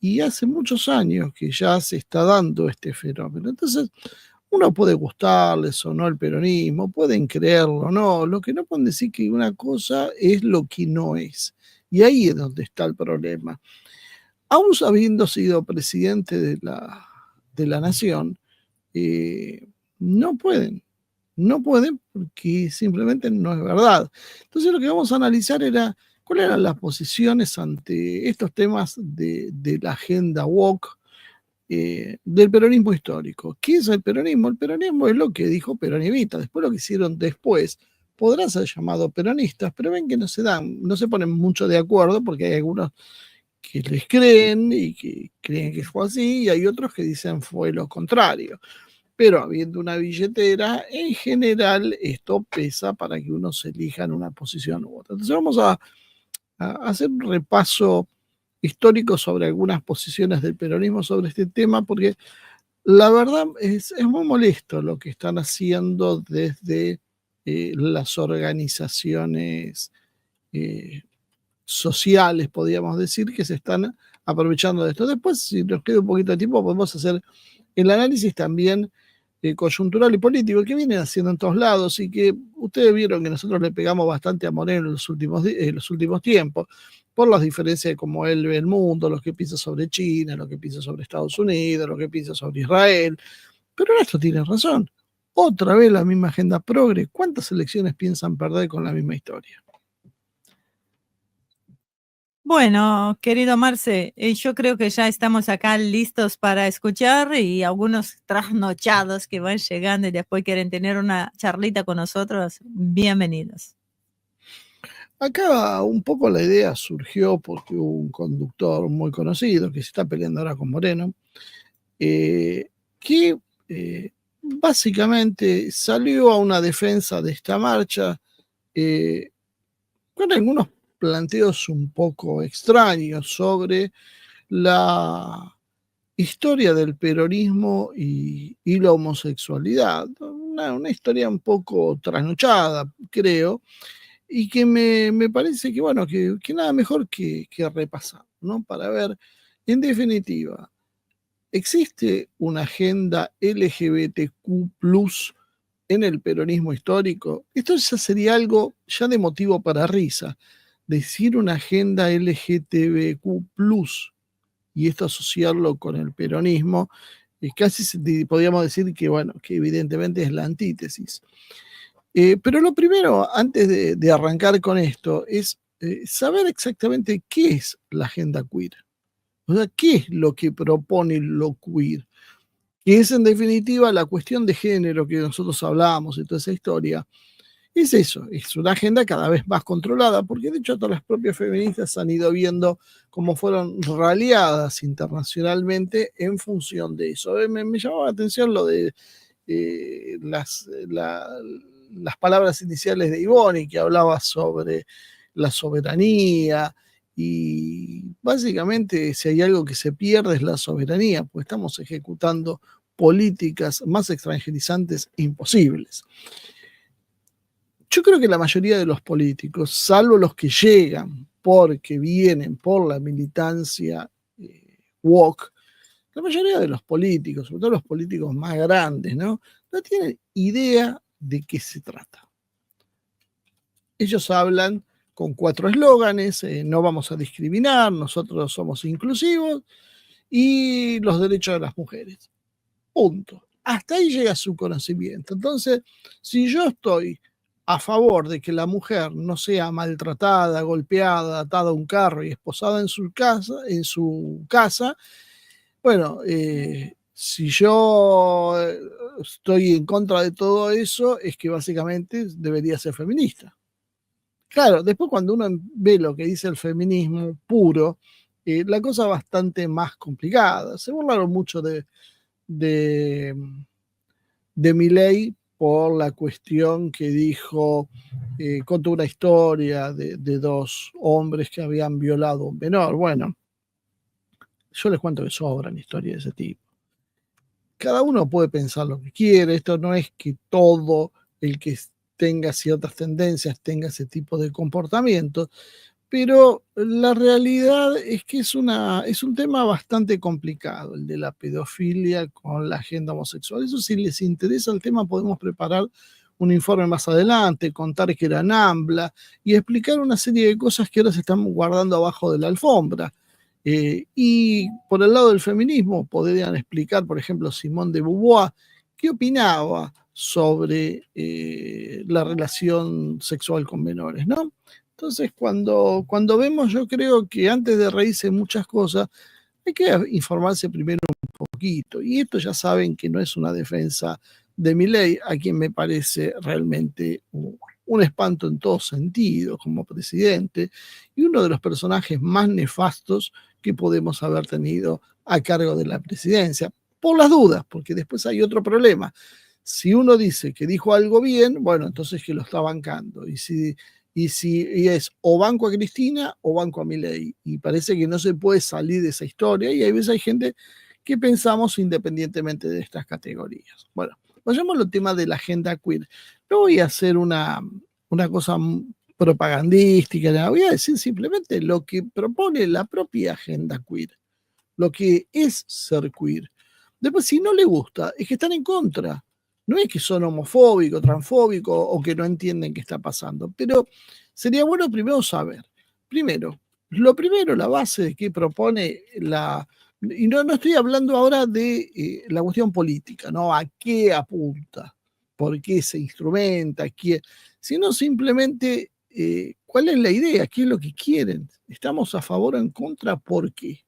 y hace muchos años que ya se está dando este fenómeno. Entonces, uno puede gustarles o no el peronismo, pueden creerlo o no, lo que no pueden decir que una cosa es lo que no es. Y ahí es donde está el problema. Aún habiendo sido presidente de la nación, eh, no pueden, no pueden porque simplemente no es verdad. Entonces lo que vamos a analizar era cuáles eran las posiciones ante estos temas de la agenda woke, del peronismo histórico. ¿Qué es el peronismo? El peronismo es lo que dijo Perón y Evita. Después lo que hicieron después podrá ser llamado peronistas, pero ven que no se dan, no se ponen mucho de acuerdo porque hay algunos que les creen y que creen que fue así, y hay otros que dicen fue lo contrario. Pero habiendo una billetera, en general esto pesa para que uno se elija en una posición u otra. Entonces vamos a hacer un repaso histórico sobre algunas posiciones del peronismo sobre este tema, porque la verdad es muy molesto lo que están haciendo desde las organizaciones eh, sociales, podríamos decir, que se están aprovechando de esto. Después, si nos queda un poquito de tiempo, podemos hacer el análisis también coyuntural y político que vienen haciendo en todos lados y que ustedes vieron que nosotros le pegamos bastante a Moreno en los últimos tiempos por las diferencias de cómo él ve el mundo, lo que piensa sobre China, lo que piensa sobre Estados Unidos, lo que piensa sobre Israel. Pero esto tiene razón. Otra vez la misma agenda progre. ¿Cuántas elecciones piensan perder con la misma historia? Bueno, querido Marce, yo creo que ya estamos acá listos para escuchar y algunos trasnochados que van llegando y después quieren tener una charlita con nosotros, bienvenidos. Acá un poco la idea surgió porque hubo un conductor muy conocido que se está peleando ahora con Moreno, que básicamente salió a una defensa de esta marcha con algunos planteos un poco extraños sobre la historia del peronismo y la homosexualidad. Una historia un poco trasnochada, creo, y que me parece que, bueno, que nada mejor que repasar, ¿no? Para ver, en definitiva, ¿existe una agenda LGBTQ+ en el peronismo histórico? Esto ya sería algo ya de motivo para risa. Decir una agenda LGTBQ+ y esto asociarlo con el peronismo, casi podríamos decir que, bueno, que evidentemente es la antítesis. Pero lo primero, antes de arrancar con esto, es saber exactamente qué es la agenda queer. O sea, qué es lo que propone lo queer. Que es en definitiva la cuestión de género que nosotros hablábamos y toda esa historia. Es eso, es una agenda cada vez más controlada, porque de hecho todas las propias feministas han ido viendo cómo fueron raleadas internacionalmente en función de eso. Me llamaba la atención lo de las palabras iniciales de Ivoni, que hablaba sobre la soberanía, y básicamente si hay algo que se pierde es la soberanía, pues estamos ejecutando políticas más extranjerizantes imposibles. Yo creo que la mayoría de los políticos, salvo los que llegan porque vienen por la militancia woke, la mayoría de los políticos, sobre todo los políticos más grandes, no tienen idea de qué se trata. Ellos hablan con 4 eslóganes: no vamos a discriminar, nosotros somos inclusivos y los derechos de las mujeres. Punto. Hasta ahí llega su conocimiento. Entonces, si yo estoy a favor de que la mujer no sea maltratada, golpeada, atada a un carro y esposada en su casa, bueno, si yo estoy en contra de todo eso, es que básicamente debería ser feminista. Claro, después cuando uno ve lo que dice el feminismo puro, la cosa es bastante más complicada. Se burlaron mucho de, de Milei por la cuestión que dijo, contó una historia de 2 hombres que habían violado a un menor. Bueno, yo les cuento que sobran historias de ese tipo. Cada uno puede pensar lo que quiere, esto no es que todo el que tenga ciertas tendencias tenga ese tipo de comportamiento, Pero la realidad es que es un tema bastante complicado, el de la pedofilia con la agenda homosexual. Eso, si les interesa el tema, podemos preparar un informe más adelante, contar que era NAMBLA y explicar una serie de cosas que ahora se están guardando abajo de la alfombra. Y por el lado del feminismo, podrían explicar, por ejemplo, Simone de Beauvoir, qué opinaba sobre la relación sexual con menores, ¿no? Entonces, cuando vemos, yo creo que antes de reírse muchas cosas, hay que informarse primero un poquito. Y esto ya saben que no es una defensa de Milei, a quien me parece realmente un espanto en todos sentidos como presidente y uno de los personajes más nefastos que podemos haber tenido a cargo de la presidencia. Por las dudas, porque después hay otro problema. Si uno dice que dijo algo bien, bueno, entonces que lo está bancando. Y es o banco a Cristina o banco a Milei. Y parece que no se puede salir de esa historia. Y a veces hay gente que pensamos independientemente de estas categorías. Bueno, vayamos al tema de la agenda queer. No voy a hacer una cosa propagandística, voy a decir simplemente lo que propone la propia agenda queer, lo que es ser queer. Después, si no le gusta, es que están en contra. No es que son homofóbicos, transfóbicos o que no entienden qué está pasando, pero sería bueno primero saber. Lo primero, la base de qué propone la... Y no estoy hablando ahora de la cuestión política, ¿no? ¿A qué apunta? ¿Por qué se instrumenta? Sino simplemente cuál es la idea, qué es lo que quieren. ¿Estamos a favor o en contra? ¿Por qué?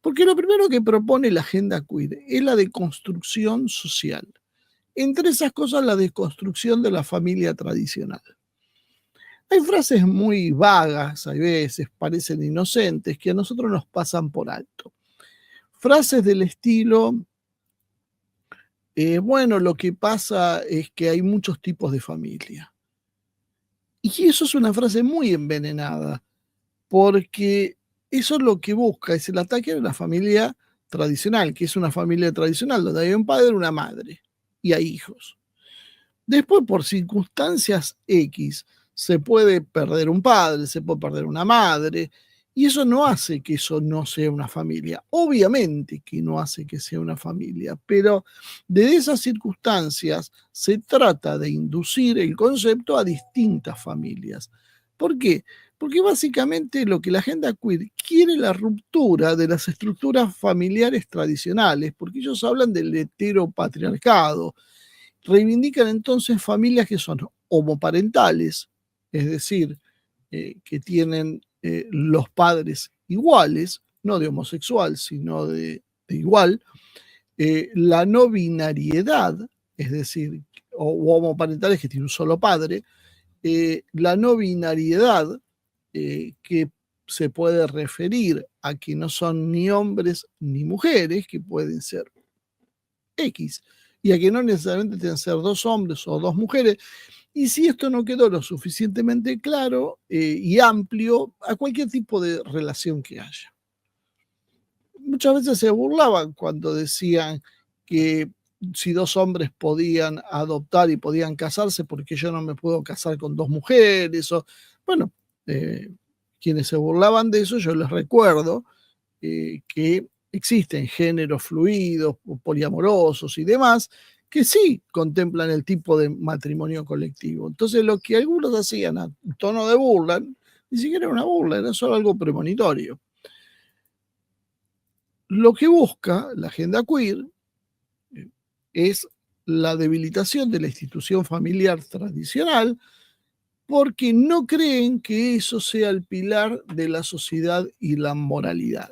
Porque lo primero que propone la agenda queer es la deconstrucción social. Entre esas cosas, la deconstrucción de la familia tradicional. Hay frases muy vagas, a veces parecen inocentes, que a nosotros nos pasan por alto. Frases del estilo, bueno, lo que pasa es que hay muchos tipos de familia. Y eso es una frase muy envenenada, porque eso es lo que busca, es el ataque a la familia tradicional, que es una familia tradicional, donde hay un padre y una madre, y hay hijos. Después, por circunstancias X, se puede perder un padre, se puede perder una madre, y eso no hace que eso no sea una familia. Obviamente que no hace que sea una familia, pero de esas circunstancias se trata de inducir el concepto a distintas familias. ¿Por qué? Porque básicamente lo que la agenda queer quiere es la ruptura de las estructuras familiares tradicionales, porque ellos hablan del heteropatriarcado. Reivindican entonces familias que son homoparentales, es decir, que tienen los padres iguales, no de homosexual, sino de igual, la no binariedad, es decir, o homoparentales que tienen un solo padre, la no binariedad que se puede referir a que no son ni hombres ni mujeres, que pueden ser X, y a que no necesariamente tienen que ser dos hombres o dos mujeres. Y si esto no quedó lo suficientemente claro y amplio, a cualquier tipo de relación que haya. Muchas veces se burlaban cuando decían que si dos hombres podían adoptar y podían casarse, porque yo no me puedo casar con dos mujeres. Bueno, quienes se burlaban de eso, yo les recuerdo que existen géneros fluidos, poliamorosos y demás, que sí contemplan el tipo de matrimonio colectivo. Entonces, lo que algunos hacían a tono de burla, ni siquiera era una burla, era solo algo premonitorio. Lo que busca la agenda queer es la debilitación de la institución familiar tradicional, porque no creen que eso sea el pilar de la sociedad y la moralidad.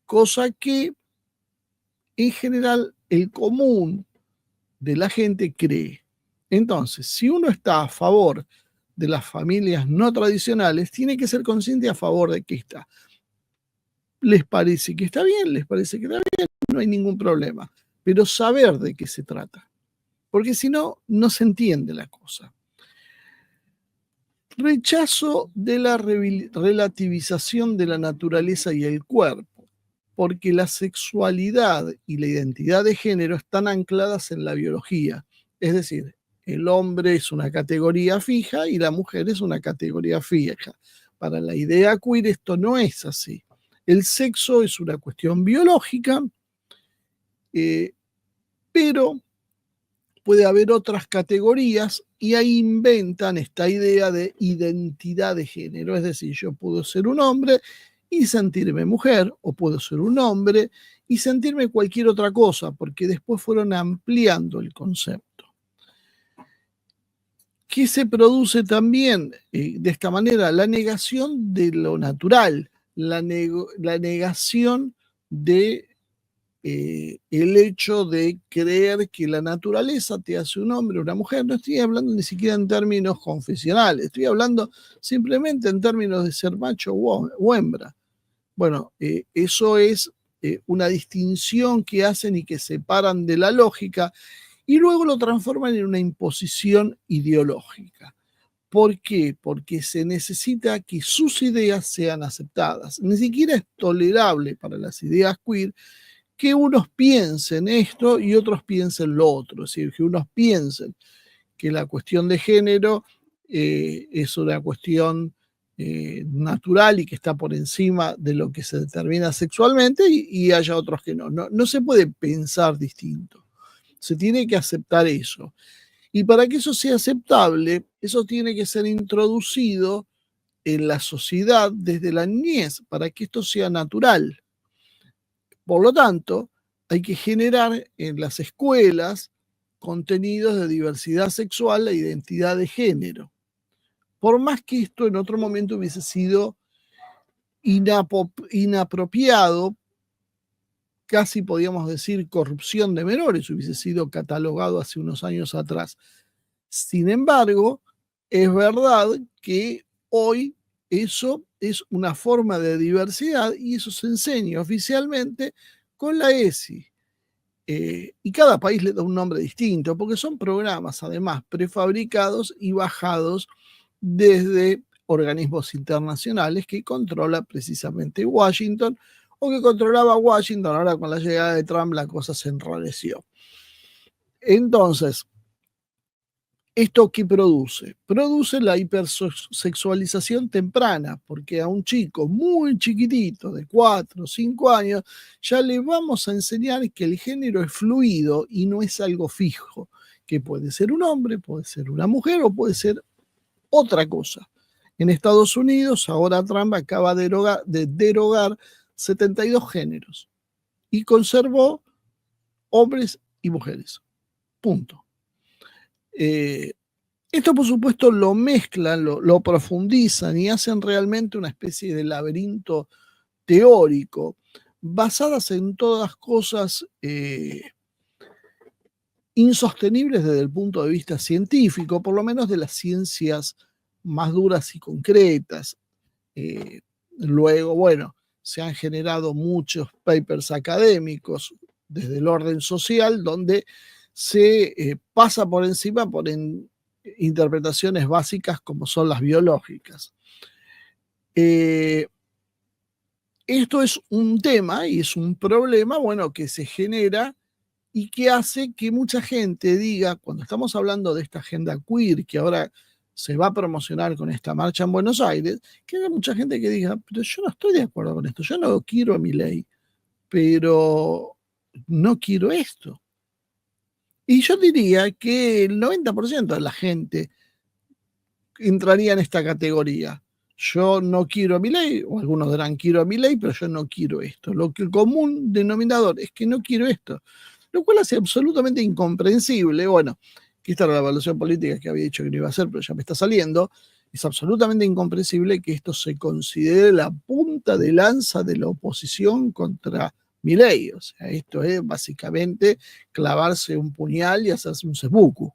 Cosa que en general el común de la gente cree. Entonces, si uno está a favor de las familias no tradicionales, tiene que ser consciente a favor de que está. Les parece que está bien, les parece que está bien, no hay ningún problema, pero saber de qué se trata, porque si no, no se entiende la cosa. Rechazo de la relativización de la naturaleza y el cuerpo, porque la sexualidad y la identidad de género están ancladas en la biología. Es decir, el hombre es una categoría fija y la mujer es una categoría fija. Para la idea queer esto no es así. El sexo es una cuestión biológica, pero puede haber otras categorías y ahí inventan esta idea de identidad de género. Es decir, yo puedo ser un hombre y sentirme mujer, o puedo ser un hombre y sentirme cualquier otra cosa, porque después fueron ampliando el concepto. ¿Qué se produce también de esta manera? La negación de lo natural, la negación de el hecho de creer que la naturaleza te hace un hombre o una mujer. No estoy hablando ni siquiera en términos confesionales, estoy hablando simplemente en términos de ser macho o hembra. Bueno, eso es una distinción que hacen y que separan de la lógica y luego lo transforman en una imposición ideológica. ¿Por qué? Porque se necesita que sus ideas sean aceptadas. Ni siquiera es tolerable para las ideas queer que unos piensen esto y otros piensen lo otro. Es decir, que unos piensen que la cuestión de género es una cuestión natural y que está por encima de lo que se determina sexualmente y haya otros que no. No se puede pensar distinto. Se tiene que aceptar eso. Y para que eso sea aceptable, eso tiene que ser introducido en la sociedad desde la niñez, para que esto sea natural. Por lo tanto, hay que generar en las escuelas contenidos de diversidad sexual e identidad de género. Por más que esto en otro momento hubiese sido inapropiado, casi podríamos decir corrupción de menores, hubiese sido catalogado hace unos años atrás. Sin embargo, es verdad que hoy eso es una forma de diversidad y eso se enseña oficialmente con la ESI. Y cada país le da un nombre distinto, porque son programas además prefabricados y bajados desde organismos internacionales que controla precisamente Washington, o que controlaba Washington. Ahora con la llegada de Trump la cosa se enrareció. Entonces, ¿esto qué produce? Produce la hipersexualización temprana, porque a un chico muy chiquitito, de 4 o 5 años, ya le vamos a enseñar que el género es fluido y no es algo fijo, que puede ser un hombre, puede ser una mujer o puede ser otra cosa. En Estados Unidos, ahora Trump acaba de derogar 72 géneros y conservó hombres y mujeres. Punto. Esto, por supuesto, lo mezclan, lo profundizan y hacen realmente una especie de laberinto teórico, basadas en todas cosas insostenibles desde el punto de vista científico, por lo menos de las ciencias más duras y concretas. Luego, bueno, se han generado muchos papers académicos desde el orden social donde se pasa por encima por interpretaciones básicas como son las biológicas. Esto es un tema y es un problema, bueno, que se genera y que hace que mucha gente diga, cuando estamos hablando de esta agenda queer que ahora se va a promocionar con esta marcha en Buenos Aires, que haya mucha gente que diga, pero yo no estoy de acuerdo con esto, yo no quiero a Milei, pero no quiero esto. Y yo diría que el 90% de la gente entraría en esta categoría. Yo no quiero a Milei, o algunos dirán quiero a Milei, pero yo no quiero esto. Lo que el común denominador es que no quiero esto, lo cual hace absolutamente incomprensible. Bueno, aquí está la evaluación política que había dicho que no iba a hacer, pero ya me está saliendo. Es absolutamente incomprensible que esto se considere la punta de lanza de la oposición contra Milei. O sea, esto es básicamente clavarse un puñal y hacerse un seppuku.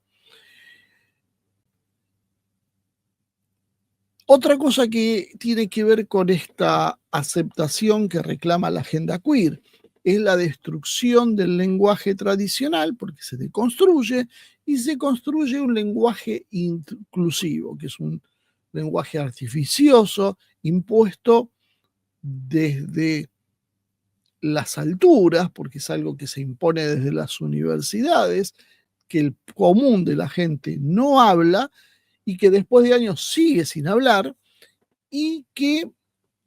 Otra cosa que tiene que ver con esta aceptación que reclama la agenda queer es la destrucción del lenguaje tradicional, porque se deconstruye y se construye un lenguaje inclusivo, que es un lenguaje artificioso, impuesto desde las alturas, porque es algo que se impone desde las universidades, que el común de la gente no habla y que después de años sigue sin hablar, y que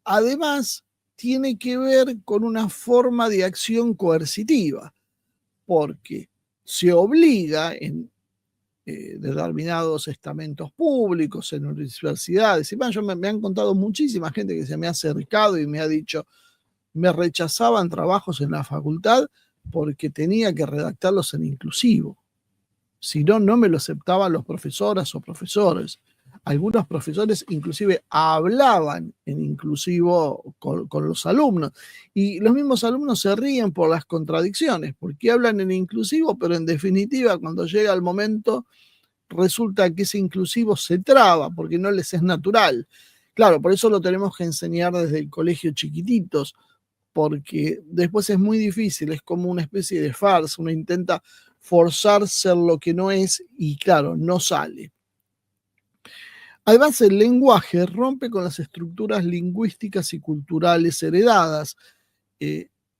además tiene que ver con una forma de acción coercitiva, porque se obliga en determinados estamentos públicos, en universidades, y más, me han contado muchísima gente que se me ha acercado y me ha dicho, me rechazaban trabajos en la facultad porque tenía que redactarlos en inclusivo. Si no, no me lo aceptaban los profesoras o profesores. Algunos profesores inclusive hablaban en inclusivo con los alumnos, y los mismos alumnos se ríen por las contradicciones, porque hablan en inclusivo, pero en definitiva cuando llega el momento resulta que ese inclusivo se traba porque no les es natural. Claro, por eso lo tenemos que enseñar desde el colegio chiquititos, porque después es muy difícil, es como una especie de farsa, uno intenta forzar ser lo que no es y claro, no sale. Además, el lenguaje rompe con las estructuras lingüísticas y culturales heredadas,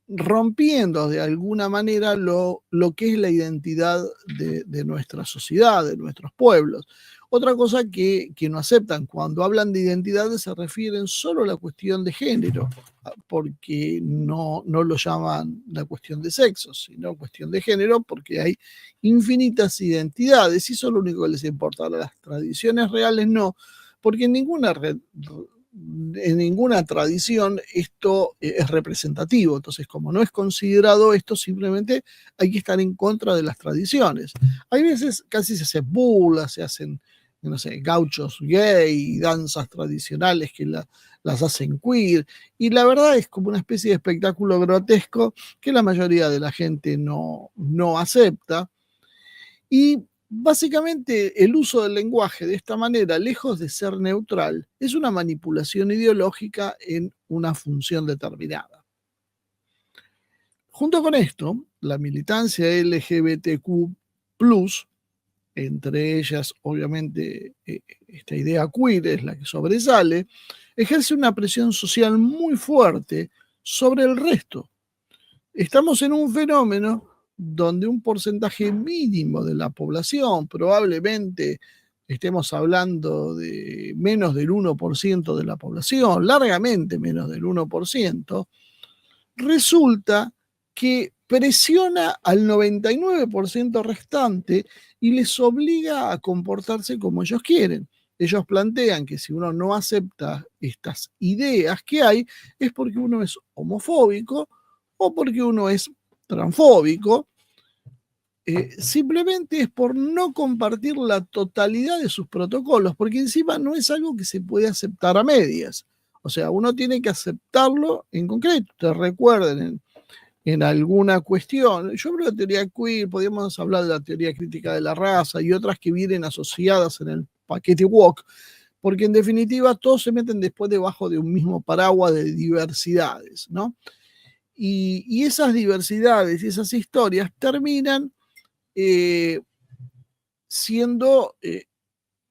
rompiendo de alguna manera lo que es la identidad de nuestra sociedad, de nuestros pueblos. Otra cosa que no aceptan cuando hablan de identidades se refieren solo a la cuestión de género, porque no lo llaman la cuestión de sexo, sino cuestión de género, porque hay infinitas identidades y eso es lo único que les importa. Las tradiciones reales no, porque en ninguna tradición esto es representativo. Entonces, como no es considerado esto, simplemente hay que estar en contra de las tradiciones. Hay veces casi se hacen burlas, se hacen, no sé, gauchos gay, danzas tradicionales que las hacen queer, y la verdad es como una especie de espectáculo grotesco que la mayoría de la gente no acepta. Y básicamente el uso del lenguaje de esta manera, lejos de ser neutral, es una manipulación ideológica en una función determinada. Junto con esto, la militancia LGBTQ+, entre ellas obviamente esta idea queer es la que sobresale, ejerce una presión social muy fuerte sobre el resto. Estamos en un fenómeno donde un porcentaje mínimo de la población, probablemente estemos hablando de menos del 1% de la población, largamente menos del 1%, resulta que presiona al 99% restante y les obliga a comportarse como ellos quieren. Ellos plantean que si uno no acepta estas ideas que hay, es porque uno es homofóbico o porque uno es transfóbico. Simplemente es por no compartir la totalidad de sus protocolos, porque encima no es algo que se puede aceptar a medias. O sea, uno tiene que aceptarlo en concreto. Te recuerden en alguna cuestión. Yo hablo de teoría queer, podríamos hablar de la teoría crítica de la raza y otras que vienen asociadas en el paquete woke, porque en definitiva todos se meten después debajo de un mismo paraguas de diversidades, ¿no? Y esas diversidades y esas historias terminan siendo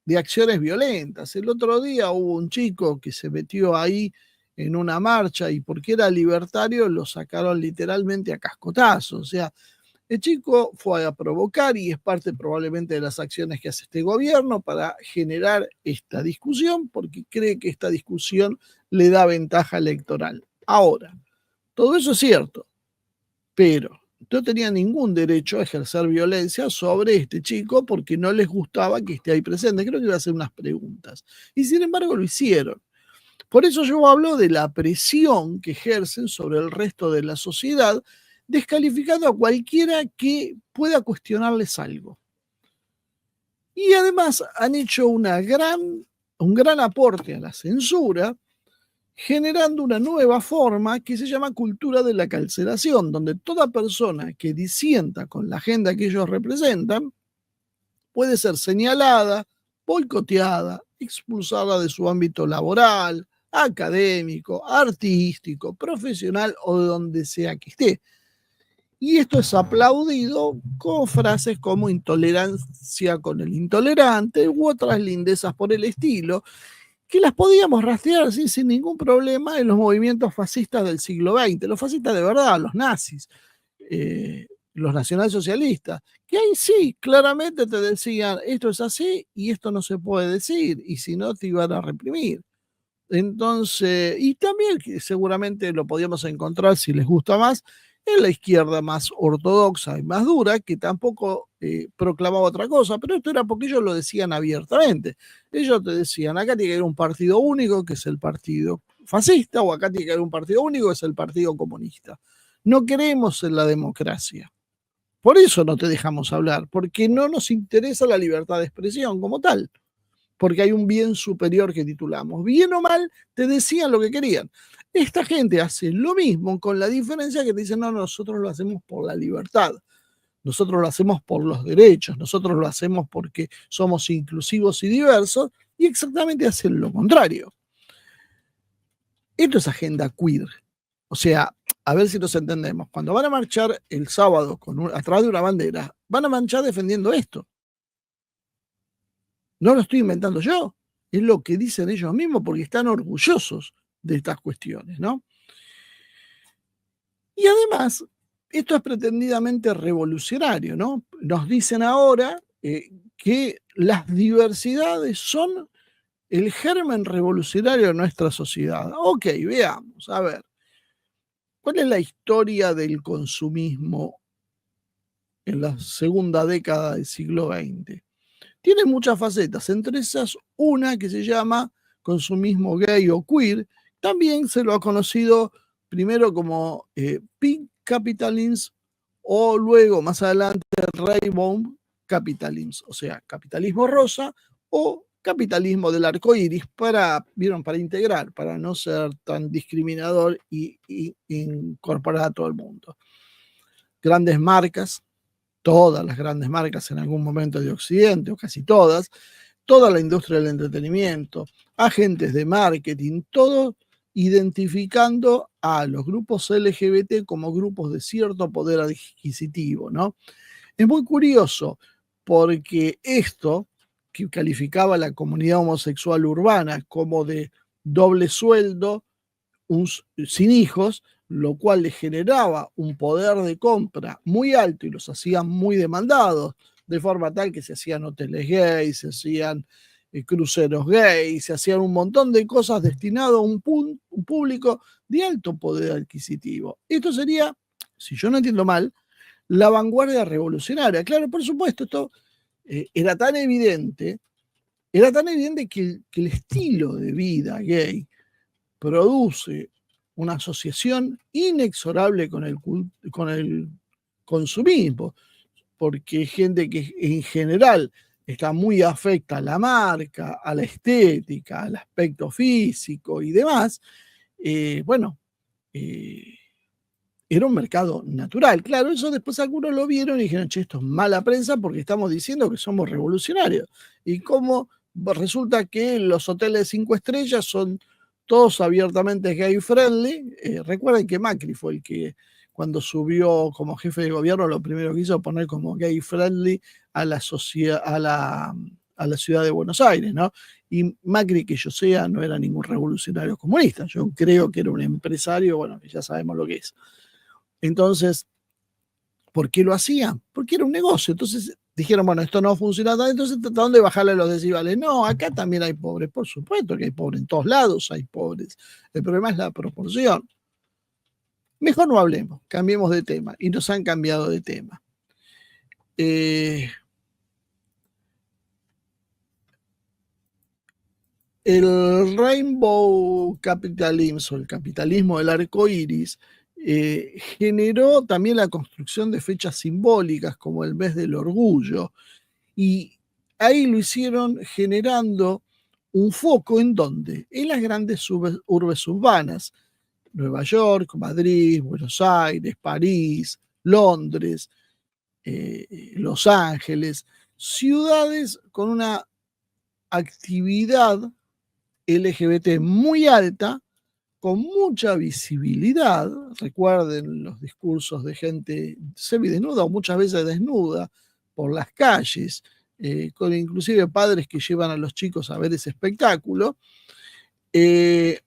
de acciones violentas. El otro día hubo un chico que se metió ahí en una marcha y porque era libertario lo sacaron literalmente a cascotazos. O sea, el chico fue a provocar y es parte probablemente de las acciones que hace este gobierno para generar esta discusión porque cree que esta discusión le da ventaja electoral. Ahora, todo eso es cierto, pero no tenía ningún derecho a ejercer violencia sobre este chico porque no les gustaba que esté ahí presente. Creo que iba a hacer unas preguntas. Y sin embargo lo hicieron. Por eso yo hablo de la presión que ejercen sobre el resto de la sociedad, descalificando a cualquiera que pueda cuestionarles algo. Y además han hecho un gran aporte a la censura, generando una nueva forma que se llama cultura de la cancelación, donde toda persona que disienta con la agenda que ellos representan puede ser señalada, boicoteada, expulsada de su ámbito laboral, académico, artístico, profesional o de donde sea que esté. Y esto es aplaudido con frases como intolerancia con el intolerante u otras lindezas por el estilo, que las podíamos rastrear sin ningún problema en los movimientos fascistas del siglo XX, los fascistas de verdad, los nazis. los nacionalsocialistas, que ahí sí, claramente te decían, esto es así y esto no se puede decir, y si no te iban a reprimir. Entonces, y también que seguramente lo podíamos encontrar, si les gusta más, en la izquierda más ortodoxa y más dura, que tampoco proclamaba otra cosa, pero esto era porque ellos lo decían abiertamente. Ellos te decían, acá tiene que haber un partido único, que es el partido fascista, o acá tiene que haber un partido único, que es el partido comunista. No creemos en la democracia. Por eso no te dejamos hablar, porque no nos interesa la libertad de expresión como tal, porque hay un bien superior que titulamos. Bien o mal, te decían lo que querían. Esta gente hace lo mismo, con la diferencia que te dicen, no, nosotros lo hacemos por la libertad, nosotros lo hacemos por los derechos, nosotros lo hacemos porque somos inclusivos y diversos, y exactamente hacen lo contrario. Esto es agenda queer. O sea, a ver si nos entendemos. Cuando van a marchar el sábado atrás de una bandera, van a marchar defendiendo esto. No lo estoy inventando yo, es lo que dicen ellos mismos porque están orgullosos de estas cuestiones, ¿no? Y además, esto es pretendidamente revolucionario, ¿no? Nos dicen ahora que las diversidades son el germen revolucionario de nuestra sociedad. Ok, veamos, a ver. ¿Cuál es la historia del consumismo en la segunda década del siglo XX? Tiene muchas facetas, entre esas una que se llama consumismo gay o queer. También se lo ha conocido primero como pink capitalism o luego más adelante rainbow capitalism, o sea, capitalismo rosa o capitalismo del arco iris para integrar, para no ser tan discriminador y incorporar a todo el mundo. Grandes marcas, todas las grandes marcas en algún momento de Occidente, o casi todas, toda la industria del entretenimiento, agentes de marketing, todo identificando a los grupos LGBT como grupos de cierto poder adquisitivo, ¿no? Es muy curioso porque esto, que calificaba a la comunidad homosexual urbana como de doble sueldo, sin hijos, lo cual les generaba un poder de compra muy alto y los hacía muy demandados, de forma tal que se hacían hoteles gays, se hacían cruceros gays, se hacían un montón de cosas destinadas a un público de alto poder adquisitivo. Esto sería, si yo no entiendo mal, la vanguardia revolucionaria. Claro, por supuesto, esto era tan evidente que el estilo de vida gay produce una asociación inexorable con el consumismo, porque gente que en general está muy afecta a la marca, a la estética, al aspecto físico y demás, era un mercado natural. Claro, eso después algunos lo vieron y dijeron, che, esto es mala prensa porque estamos diciendo que somos revolucionarios. Y como resulta que los hoteles 5 estrellas son todos abiertamente gay friendly. Recuerden que Macri fue el que cuando subió como jefe de gobierno lo primero que hizo poner como gay friendly a la ciudad de Buenos Aires, ¿no? Y Macri, que yo sea, no era ningún revolucionario comunista. Yo creo que era un empresario, bueno, que ya sabemos lo que es. Entonces, ¿por qué lo hacían? Porque era un negocio. Entonces dijeron, bueno, esto no funciona, entonces trataron de bajarle los decibales. No, acá también hay pobres, por supuesto que hay pobres, en todos lados hay pobres. El problema es la proporción. Mejor no hablemos, cambiemos de tema. Y nos han cambiado de tema. El Rainbow Capitalism o el capitalismo del arco iris generó también la construcción de fechas simbólicas como el mes del orgullo, y ahí lo hicieron generando un foco en donde, en las grandes urbes urbanas, Nueva York, Madrid, Buenos Aires, París, Londres, Los Ángeles, ciudades con una actividad LGBT muy alta, con mucha visibilidad. Recuerden los discursos de gente semidesnuda o muchas veces desnuda por las calles, con inclusive padres que llevan a los chicos a ver ese espectáculo, y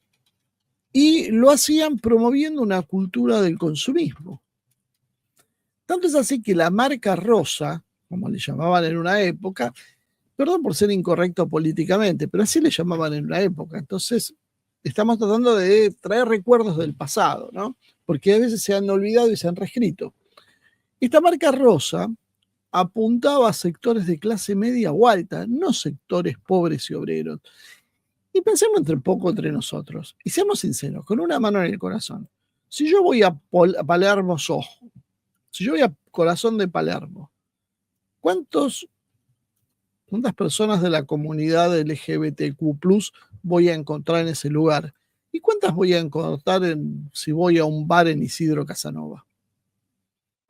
lo hacían promoviendo una cultura del consumismo. Tanto es así que la marca rosa, como le llamaban en una época, perdón por ser incorrecto políticamente, pero así le llamaban en una época. Entonces, estamos tratando de traer recuerdos del pasado, ¿no? Porque a veces se han olvidado y se han reescrito. Esta marca rosa apuntaba a sectores de clase media o alta, no sectores pobres y obreros. Y pensemos entre poco entre nosotros, y seamos sinceros, con una mano en el corazón. Si yo voy a Palermo Soho, si yo voy a Corazón de Palermo, ¿cuántas personas de la comunidad LGBTQ+ voy a encontrar en ese lugar? ¿Y cuántas voy a encontrar si voy a un bar en Isidro Casanova?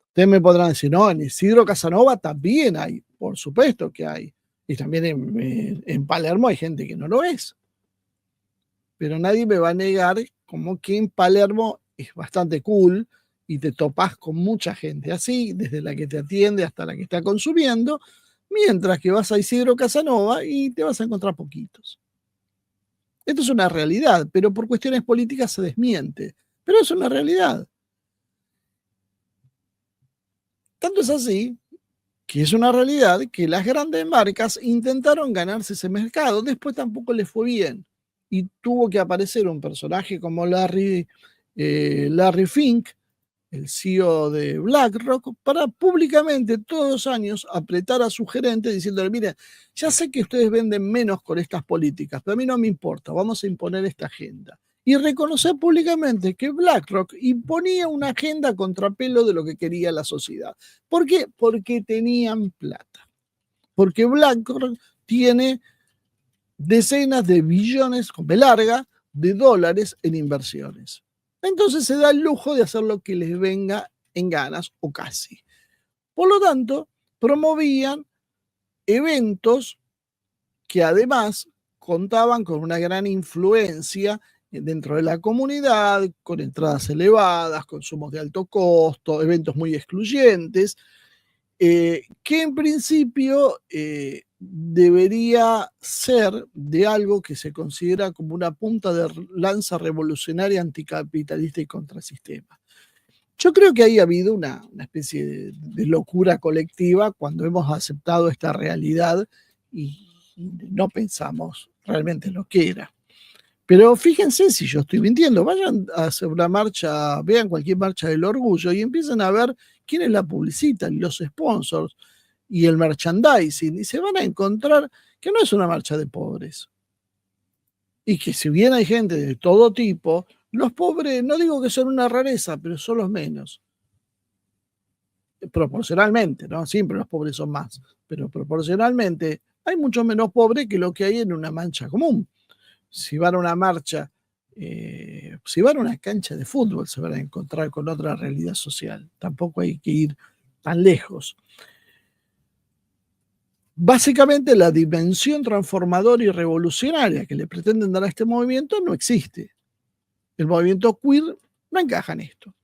Ustedes me podrán decir, no, en Isidro Casanova también hay, por supuesto que hay. Y también en Palermo hay gente que no lo es. Pero nadie me va a negar como que en Palermo es bastante cool y te topas con mucha gente así, desde la que te atiende hasta la que está consumiendo, mientras que vas a Isidro Casanova y te vas a encontrar poquitos. Esto es una realidad, pero por cuestiones políticas se desmiente. Pero es una realidad. Tanto es así que es una realidad que las grandes marcas intentaron ganarse ese mercado, después tampoco les fue bien. Y tuvo que aparecer un personaje como Larry Fink, el CEO de BlackRock, para públicamente todos los años apretar a su gerente diciéndole, mire, ya sé que ustedes venden menos con estas políticas, pero a mí no me importa, vamos a imponer esta agenda. Y reconocer públicamente que BlackRock imponía una agenda a contrapelo de lo que quería la sociedad. ¿Por qué? Porque tenían plata. Porque BlackRock tiene decenas de billones, con B larga, de dólares en inversiones. Entonces se da el lujo de hacer lo que les venga en ganas o casi. Por lo tanto, promovían eventos que además contaban con una gran influencia dentro de la comunidad, con entradas elevadas, consumos de alto costo, eventos muy excluyentes, que en principio debería ser de algo que se considera como una punta de lanza revolucionaria anticapitalista y contrasistema. Yo creo que ahí ha habido una especie de locura colectiva cuando hemos aceptado esta realidad y no pensamos realmente lo que era. Pero fíjense si yo estoy mintiendo, vayan a hacer una marcha, vean cualquier marcha del orgullo y empiecen a ver quiénes la publicitan, los sponsors y el merchandising, y se van a encontrar que no es una marcha de pobres. Y que si bien hay gente de todo tipo, los pobres, no digo que son una rareza, pero son los menos. Proporcionalmente, ¿no? Siempre los pobres son más, pero proporcionalmente hay mucho menos pobres que lo que hay en una marcha común. Si van a una marcha, si van a una cancha de fútbol, se van a encontrar con otra realidad social. Tampoco hay que ir tan lejos. Básicamente, la dimensión transformadora y revolucionaria que le pretenden dar a este movimiento no existe. El movimiento queer no encaja en esto.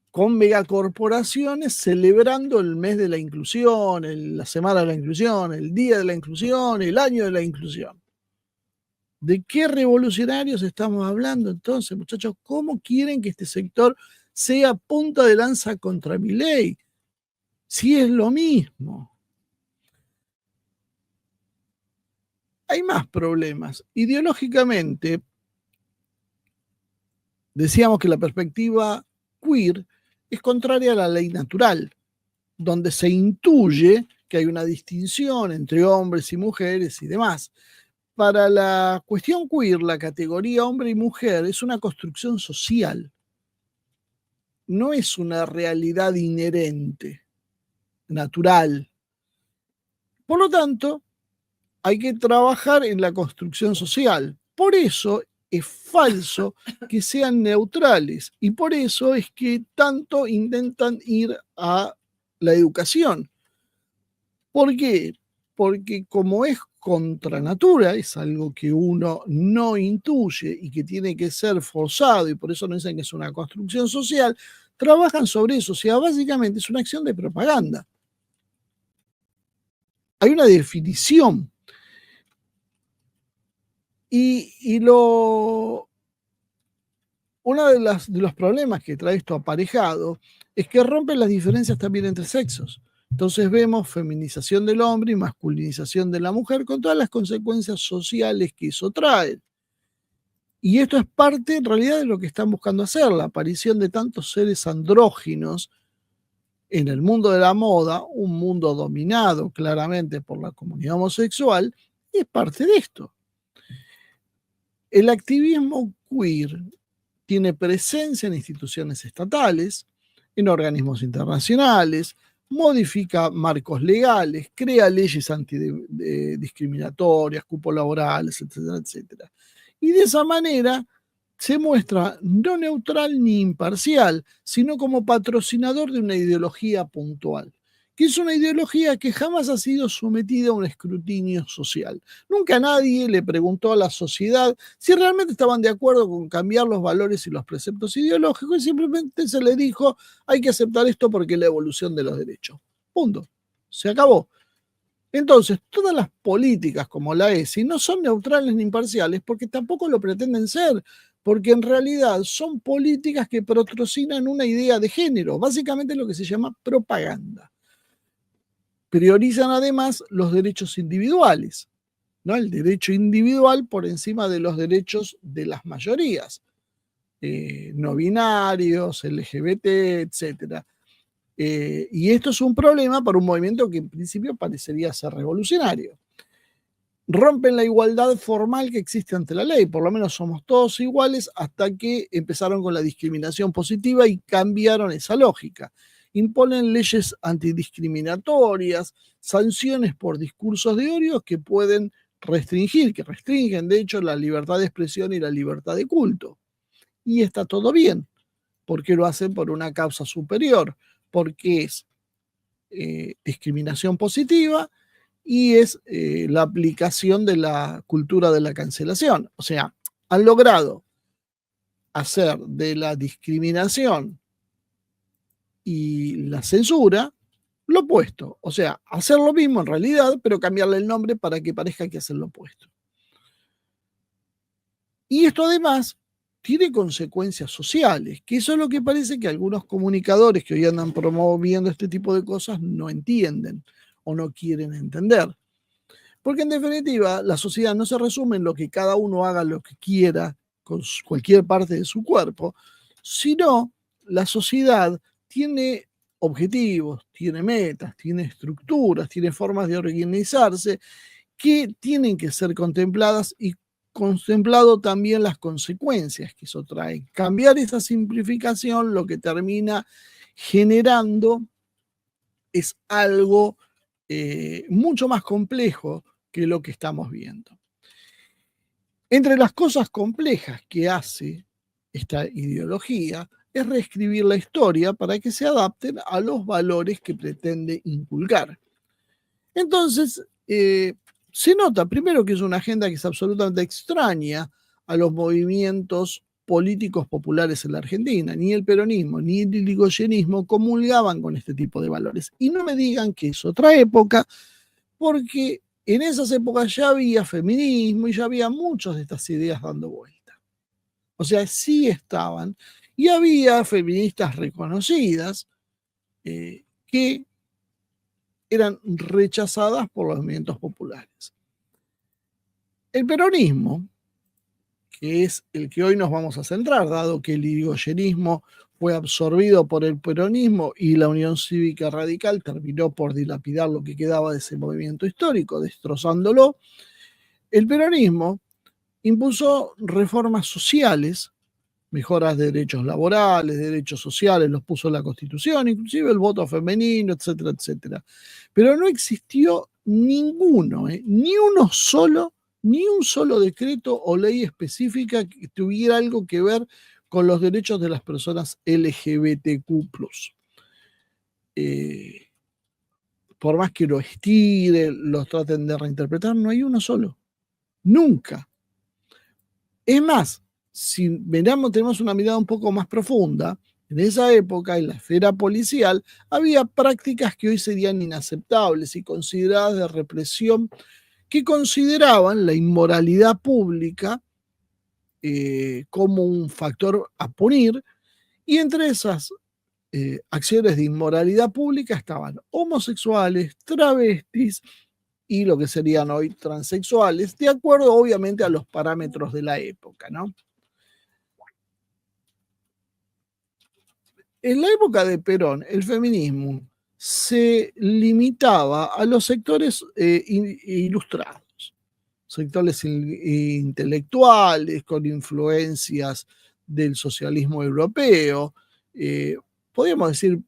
Con megacorporaciones celebrando el mes de la inclusión, la semana de la inclusión, el día de la inclusión, el año de la inclusión. ¿De qué revolucionarios estamos hablando entonces, muchachos? ¿Cómo quieren que este sector sea punta de lanza contra Milei? Si es lo mismo. Hay más problemas. Ideológicamente, decíamos que la perspectiva queer es contraria a la ley natural, donde se intuye que hay una distinción entre hombres y mujeres y demás. Para la cuestión queer, la categoría hombre y mujer es una construcción social, no es una realidad inherente, natural. Por lo tanto, hay que trabajar en la construcción social. Por eso es falso que sean neutrales y por eso es que tanto intentan ir a la educación. ¿Por qué? Porque como es contra natura, es algo que uno no intuye y que tiene que ser forzado, y por eso no dicen que es una construcción social, trabajan sobre eso. O sea, básicamente es una acción de propaganda. Hay una definición. Y lo uno de los problemas que trae esto aparejado es que rompe las diferencias también entre sexos. Entonces vemos feminización del hombre y masculinización de la mujer con todas las consecuencias sociales que eso trae. Y esto es parte en realidad de lo que están buscando hacer, la aparición de tantos seres andróginos en el mundo de la moda, un mundo dominado claramente por la comunidad homosexual, y es parte de esto. El activismo queer tiene presencia en instituciones estatales, en organismos internacionales, modifica marcos legales, crea leyes antidiscriminatorias, cupos laborales, etcétera, etcétera. Y de esa manera se muestra no neutral ni imparcial, sino como patrocinador de una ideología puntual, que es una ideología que jamás ha sido sometida a un escrutinio social. Nunca nadie le preguntó a la sociedad si realmente estaban de acuerdo con cambiar los valores y los preceptos ideológicos, y simplemente se le dijo, hay que aceptar esto porque es la evolución de los derechos. Punto. Se acabó. Entonces, todas las políticas como la ESI no son neutrales ni imparciales porque tampoco lo pretenden ser, porque en realidad son políticas que patrocinan una idea de género, básicamente lo que se llama propaganda. Priorizan además los derechos individuales, ¿no? El derecho individual por encima de los derechos de las mayorías, no binarios, LGBT, etcétera. Y esto es un problema para un movimiento que en principio parecería ser revolucionario. Rompen la igualdad formal que existe ante la ley, por lo menos somos todos iguales, hasta que empezaron con la discriminación positiva y cambiaron esa lógica. Imponen leyes antidiscriminatorias, sanciones por discursos de odio que pueden restringir, que restringen de hecho la libertad de expresión y la libertad de culto. Y está todo bien, porque lo hacen por una causa superior, porque es discriminación positiva y es la aplicación de la cultura de la cancelación. O sea, han logrado hacer de la discriminación y la censura lo opuesto. O sea, hacer lo mismo en realidad, pero cambiarle el nombre para que parezca que hacen lo opuesto. Y esto además tiene consecuencias sociales, que eso es lo que parece que algunos comunicadores que hoy andan promoviendo este tipo de cosas no entienden o no quieren entender. Porque en definitiva, la sociedad no se resume en lo que cada uno haga lo que quiera con cualquier parte de su cuerpo, sino la sociedad tiene objetivos, tiene metas, tiene estructuras, tiene formas de organizarse que tienen que ser contempladas y contemplado también las consecuencias que eso trae. Cambiar esa simplificación lo que termina generando es algo mucho más complejo que lo que estamos viendo. Entre las cosas complejas que hace esta ideología es reescribir la historia para que se adapten a los valores que pretende inculcar. Entonces, se nota primero que es una agenda que es absolutamente extraña a los movimientos políticos populares en la Argentina. Ni el peronismo ni el irigoyenismo comulgaban con este tipo de valores. Y no me digan que es otra época, porque en esas épocas ya había feminismo y ya había muchas de estas ideas dando vuelta. O sea, sí estaban. Y había feministas reconocidas que eran rechazadas por los movimientos populares. El peronismo, que es el que hoy nos vamos a centrar, dado que el irigoyenismo fue absorbido por el peronismo y la Unión Cívica Radical terminó por dilapidar lo que quedaba de ese movimiento histórico, destrozándolo, el peronismo impuso reformas sociales, mejoras de derechos laborales, derechos sociales, los puso en la Constitución, inclusive el voto femenino, etcétera, etcétera. Pero no existió ninguno, ni un solo decreto o ley específica que tuviera algo que ver con los derechos de las personas LGBTQ+. Por más que lo estiren, los traten de reinterpretar, no hay uno solo. Nunca. Es más, si tenemos una mirada un poco más profunda, en esa época, en la esfera policial, había prácticas que hoy serían inaceptables y consideradas de represión, que consideraban la inmoralidad pública como un factor a punir, y entre esas acciones de inmoralidad pública estaban homosexuales, travestis y lo que serían hoy transexuales, de acuerdo obviamente a los parámetros de la época, ¿no? En la época de Perón, el feminismo se limitaba a los sectores ilustrados, sectores intelectuales con influencias del socialismo europeo, podríamos decir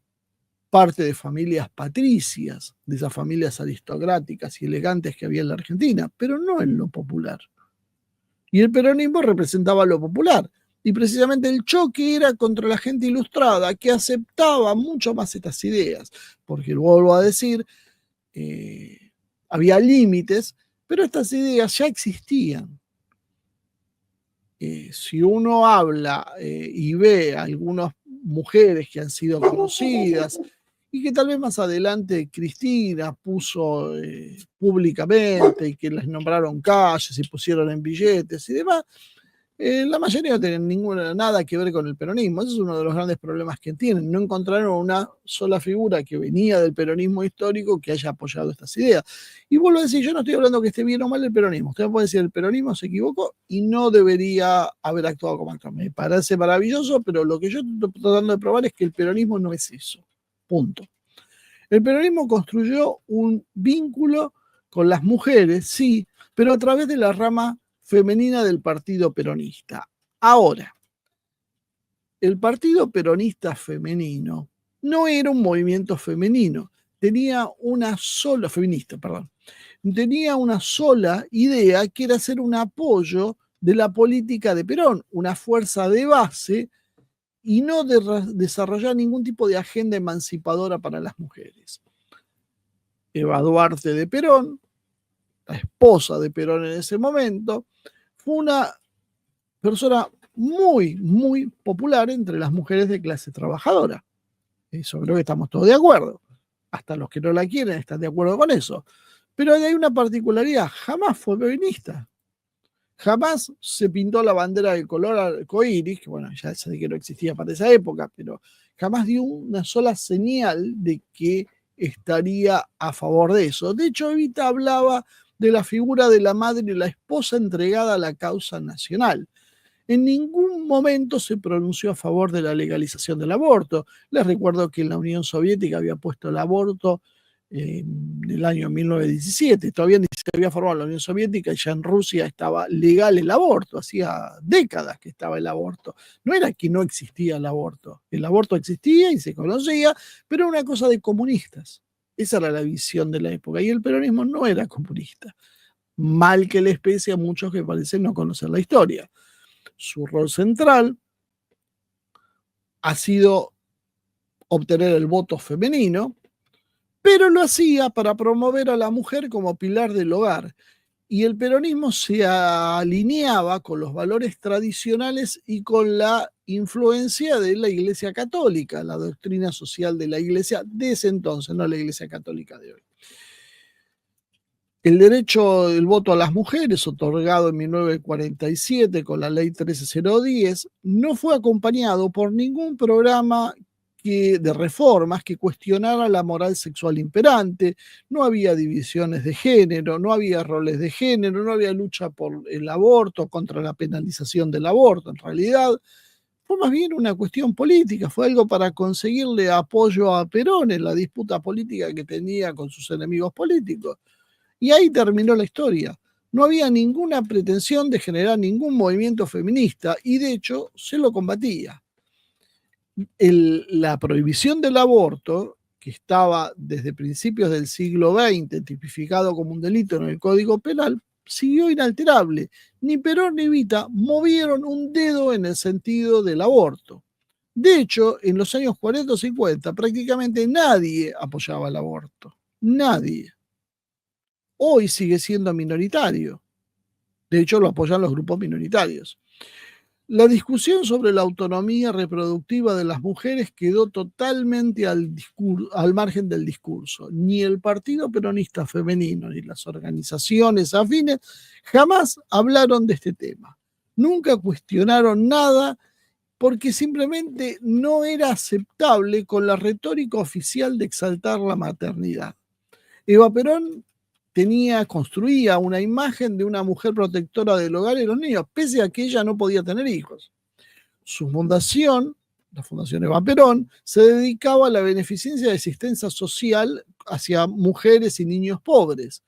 parte de familias patricias, de esas familias aristocráticas y elegantes que había en la Argentina, pero no en lo popular. Y el peronismo representaba lo popular. Y precisamente el choque era contra la gente ilustrada que aceptaba mucho más estas ideas, porque vuelvo a decir, había límites, pero estas ideas ya existían. Si uno habla y ve a algunas mujeres que han sido conocidas y que tal vez más adelante Cristina puso públicamente y que les nombraron calles y pusieron en billetes y demás, la mayoría no tienen nada que ver con el peronismo. Ese es uno de los grandes problemas que tienen. No encontraron una sola figura que venía del peronismo histórico que haya apoyado estas ideas. Y vuelvo a decir, yo no estoy hablando que esté bien o mal el peronismo. Usted puede decir, el peronismo se equivocó y no debería haber actuado como actor. Me parece maravilloso, pero lo que yo estoy tratando de probar es que el peronismo no es eso. Punto. El peronismo construyó un vínculo con las mujeres, sí, pero a través de la rama femenina del Partido Peronista. Ahora, el Partido Peronista femenino no era un movimiento femenino, tenía una sola, feminista, perdón, tenía una sola idea que era ser un apoyo de la política de Perón, una fuerza de base y no desarrollar ningún tipo de agenda emancipadora para las mujeres. Eva Duarte de Perón, la esposa de Perón en ese momento, fue una persona muy, muy popular entre las mujeres de clase trabajadora. Eso creo que estamos todos de acuerdo. Hasta los que no la quieren están de acuerdo con eso. Pero hay una particularidad, jamás fue feminista. Jamás se pintó la bandera de color arcoíris, que bueno, ya sé que no existía para esa época, pero jamás dio una sola señal de que estaría a favor de eso. De hecho, Evita hablaba de la figura de la madre y la esposa entregada a la causa nacional. En ningún momento se pronunció a favor de la legalización del aborto. Les recuerdo que en la Unión Soviética había puesto el aborto en el año 1917. Todavía ni se había formado la Unión Soviética y ya en Rusia estaba legal el aborto. Hacía décadas que estaba el aborto. No era que no existía el aborto. El aborto existía y se conocía, pero era una cosa de comunistas. Esa era la visión de la época. Y el peronismo no era comunista. Mal que les pese a muchos que parecen no conocer la historia. Su rol central ha sido obtener el voto femenino, pero lo hacía para promover a la mujer como pilar del hogar. Y el peronismo se alineaba con los valores tradicionales y con la influencia de la Iglesia Católica, la doctrina social de la Iglesia de ese entonces, no la Iglesia Católica de hoy. El derecho del voto a las mujeres, otorgado en 1947 con la ley 13010, no fue acompañado por ningún programa de reformas que cuestionara la moral sexual imperante. No había divisiones de género, no había roles de género, no había lucha por el aborto, contra la penalización del aborto. En realidad, fue más bien una cuestión política, fue algo para conseguirle apoyo a Perón en la disputa política que tenía con sus enemigos políticos. Y ahí terminó la historia. No había ninguna pretensión de generar ningún movimiento feminista y de hecho se lo combatía. La prohibición del aborto, que estaba desde principios del siglo XX tipificado como un delito en el Código Penal, siguió inalterable. Ni Perón ni Evita movieron un dedo en el sentido del aborto. De hecho, en los años 40 o 50 prácticamente nadie apoyaba el aborto. Nadie. Hoy sigue siendo minoritario. De hecho, lo apoyan los grupos minoritarios. La discusión sobre la autonomía reproductiva de las mujeres quedó totalmente al margen del discurso. Ni el Partido Peronista Femenino ni las organizaciones afines jamás hablaron de este tema. nunca cuestionaron nada porque simplemente no era aceptable con la retórica oficial de exaltar la maternidad. Eva Perón construía una imagen de una mujer protectora del hogar y los niños, pese a que ella no podía tener hijos. Su fundación, la Fundación Eva Perón, se dedicaba a la beneficencia de asistencia social hacia mujeres y niños pobres.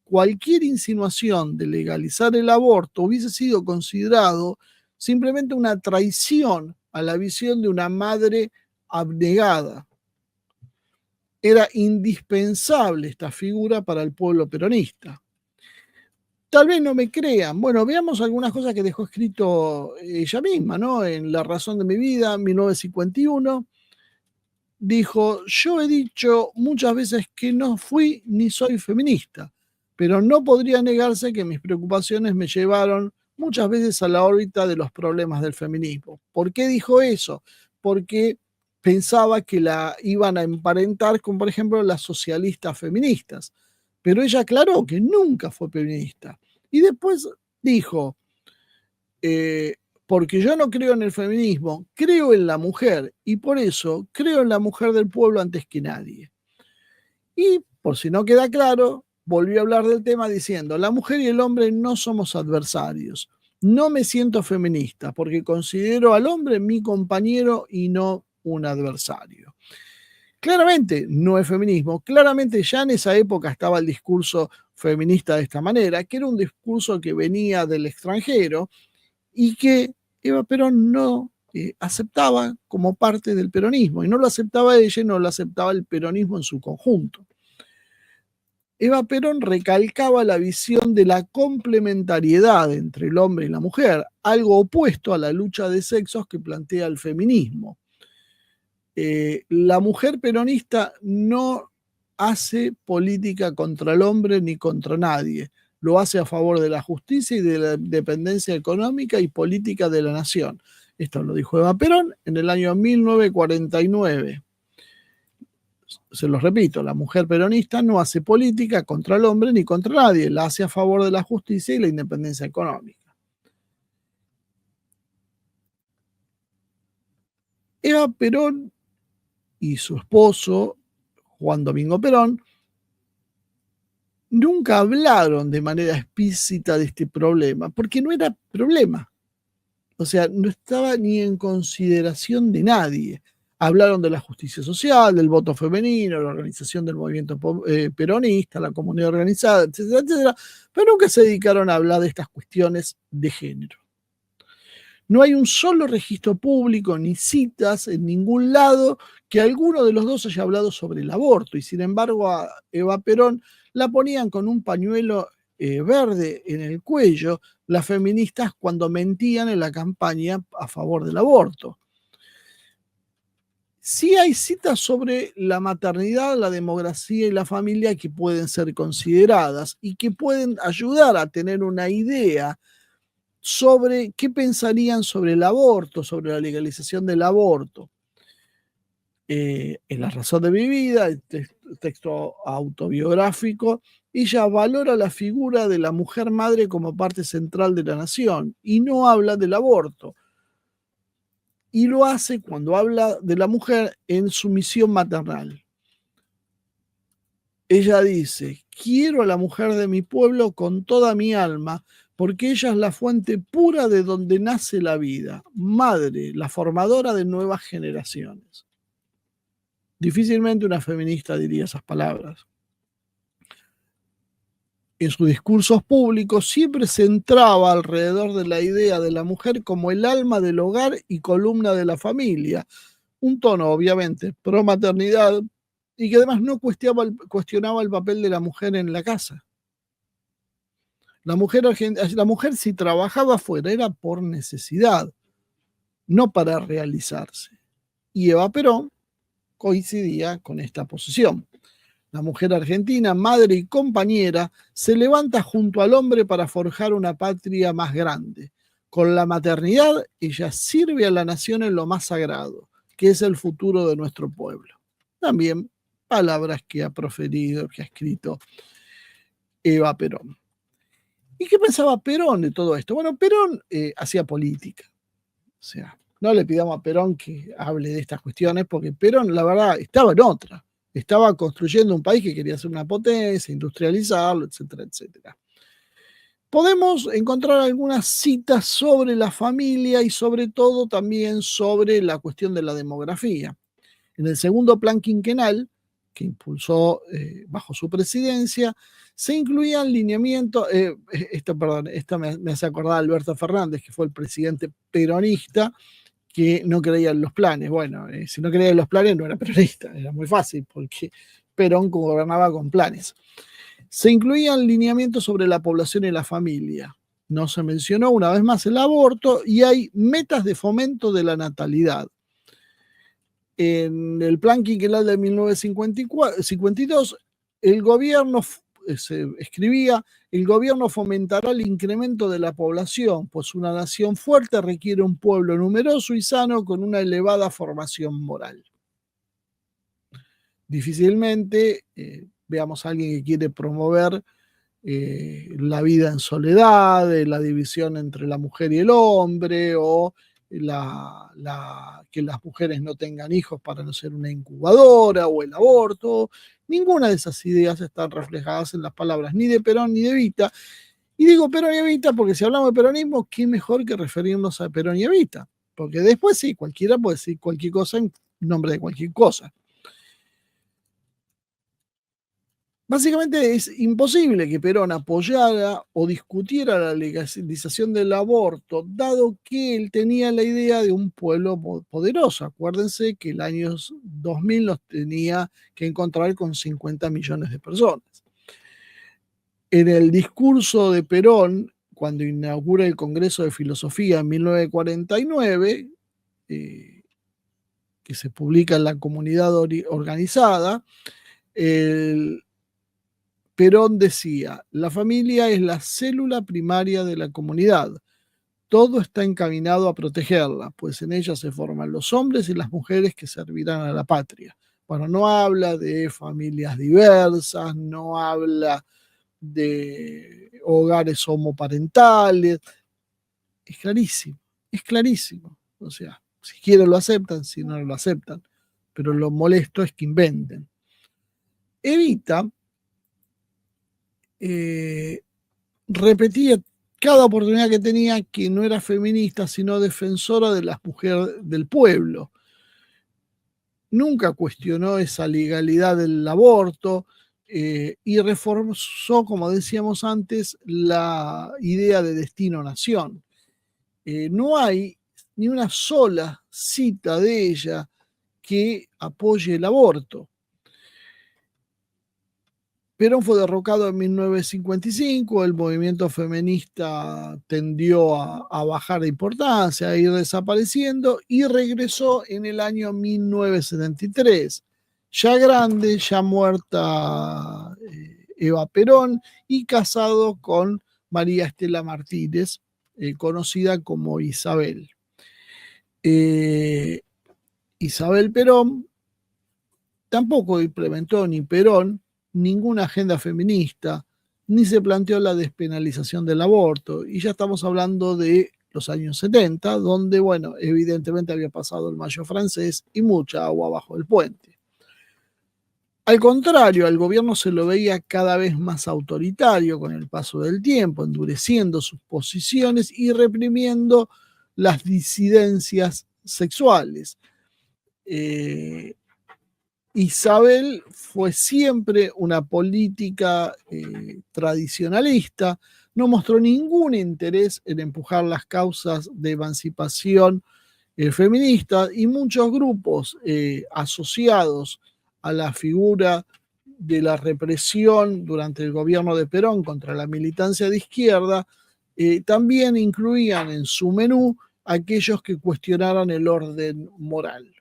Cualquier insinuación de legalizar el aborto hubiese sido considerado simplemente una traición a la visión de una madre abnegada. Era indispensable esta figura para el pueblo peronista. Tal vez no me crean. Bueno, veamos algunas cosas que dejó escrito ella misma, ¿no? En La razón de mi vida, 1951, dijo: yo he dicho muchas veces que no fui ni soy feminista, pero no podría negarse que mis preocupaciones me llevaron muchas veces a la órbita de los problemas del feminismo. ¿Por qué dijo eso? Porque pensaba que la iban a emparentar con, por ejemplo, las socialistas feministas. Pero ella aclaró que nunca fue feminista. Y después dijo, porque yo no creo en el feminismo, creo en la mujer, y por eso creo en la mujer del pueblo antes que nadie. Y, por si no queda claro, volvió a hablar del tema diciendo: la mujer y el hombre no somos adversarios. No me siento feminista porque considero al hombre mi compañero y no un adversario. Claramente no es feminismo, claramente ya en esa época estaba el discurso feminista de esta manera, que era un discurso que venía del extranjero y que Eva Perón no aceptaba como parte del peronismo, y no lo aceptaba ella, y no lo aceptaba el peronismo en su conjunto. Eva Perón recalcaba la visión de la complementariedad entre el hombre y la mujer, algo opuesto a la lucha de sexos que plantea el feminismo. La mujer peronista no hace política contra el hombre ni contra nadie, lo hace a favor de la justicia y de la independencia económica y política de la nación. Esto lo dijo Eva Perón en el año 1949. Se los repito, la mujer peronista no hace política contra el hombre ni contra nadie, la hace a favor de la justicia y la independencia económica. Eva Perón y su esposo, Juan Domingo Perón, nunca hablaron de manera explícita de este problema, porque no era problema. O sea, no estaba ni en consideración de nadie. Hablaron de la justicia social, del voto femenino, la organización del movimiento peronista, la comunidad organizada, etcétera, etcétera, pero nunca se dedicaron a hablar de estas cuestiones de género. No hay un solo registro público ni citas en ningún lado que alguno de los dos haya hablado sobre el aborto, y sin embargo a Eva Perón la ponían con un pañuelo verde en el cuello las feministas cuando mentían en la campaña a favor del aborto. Sí hay citas sobre la maternidad, la demografía y la familia que pueden ser consideradas y que pueden ayudar a tener una idea sobre qué pensarían sobre el aborto, sobre la legalización del aborto. En La razón de mi vida, el texto autobiográfico, ella valora la figura de la mujer madre como parte central de la nación y no habla del aborto. Y lo hace cuando habla de la mujer en su misión maternal. Ella dice: quiero a la mujer de mi pueblo con toda mi alma, porque ella es la fuente pura de donde nace la vida, madre, la formadora de nuevas generaciones. Difícilmente una feminista diría esas palabras. En sus discursos públicos siempre se centraba alrededor de la idea de la mujer como el alma del hogar y columna de la familia, un tono obviamente pro maternidad y que además no cuestionaba el papel de la mujer en la casa. La mujer si trabajaba afuera era por necesidad, no para realizarse. Y Eva Perón coincidía con esta posición. La mujer argentina, madre y compañera, se levanta junto al hombre para forjar una patria más grande. Con la maternidad, ella sirve a la nación en lo más sagrado, que es el futuro de nuestro pueblo. También palabras que ha proferido, que ha escrito Eva Perón. ¿Y qué pensaba Perón de todo esto? Bueno, Perón hacía política. O sea, no le pidamos a Perón que hable de estas cuestiones, porque Perón, la verdad, estaba en otra. Estaba construyendo un país que quería ser una potencia, industrializarlo, etcétera, etcétera. Podemos encontrar algunas citas sobre la familia y sobre todo también sobre la cuestión de la demografía. En el segundo plan quinquenal, que impulsó bajo su presidencia, se incluían lineamientos, esto me hace acordar a Alberto Fernández, que fue el presidente peronista, que no creía en los planes. Bueno, si no creía en los planes no era peronista, era muy fácil, porque Perón gobernaba con planes. Se incluían lineamientos sobre la población y la familia. No se mencionó una vez más el aborto y hay metas de fomento de la natalidad. En el plan quinquenal de 1952, el gobierno se escribía, el gobierno fomentará el incremento de la población, pues una nación fuerte requiere un pueblo numeroso y sano con una elevada formación moral. Difícilmente veamos a alguien que quiere promover la vida en soledad, la división entre la mujer y el hombre, o que las mujeres no tengan hijos para no ser una incubadora, o el aborto. Ninguna de esas ideas están reflejadas en las palabras ni de Perón ni de Evita. Y digo Perón y Evita porque si hablamos de peronismo, qué mejor que referirnos a Perón y Evita. Porque después sí, cualquiera puede decir cualquier cosa en nombre de cualquier cosa. Básicamente es imposible que Perón apoyara o discutiera la legalización del aborto, dado que él tenía la idea de un pueblo poderoso. Acuérdense que el año 2000 los tenía que encontrar con 50 millones de personas. En el discurso de Perón, cuando inaugura el Congreso de Filosofía en 1949, que se publica en la Comunidad Organizada, Perón decía, la familia es la célula primaria de la comunidad. Todo está encaminado a protegerla, pues en ella se forman los hombres y las mujeres que servirán a la patria. Bueno, no habla de familias diversas, no habla de hogares homoparentales. Es clarísimo, es clarísimo. O sea, si quieren lo aceptan, si no lo aceptan. Pero lo molesto es que inventen. Evita repetía cada oportunidad que tenía que no era feminista, sino defensora de las mujeres del pueblo. Nunca cuestionó esa legalidad del aborto y reforzó, como decíamos antes, la idea de destino-nación. No hay ni una sola cita de ella que apoye el aborto. Perón fue derrocado en 1955, el movimiento feminista tendió a bajar de importancia, a ir desapareciendo y regresó en el año 1973, ya grande, ya muerta Eva Perón y casado con María Estela Martínez, conocida como Isabel. Isabel Perón tampoco implementó ni Perón ninguna agenda feminista, ni se planteó la despenalización del aborto. Y ya estamos hablando de los años 70, donde, bueno, evidentemente había pasado el Mayo francés y mucha agua bajo el puente. Al contrario, al gobierno se lo veía cada vez más autoritario con el paso del tiempo, endureciendo sus posiciones y reprimiendo las disidencias sexuales. Isabel fue siempre una política tradicionalista, no mostró ningún interés en empujar las causas de emancipación feminista y muchos grupos asociados a la figura de la represión durante el gobierno de Perón contra la militancia de izquierda también incluían en su menú aquellos que cuestionaran el orden moral.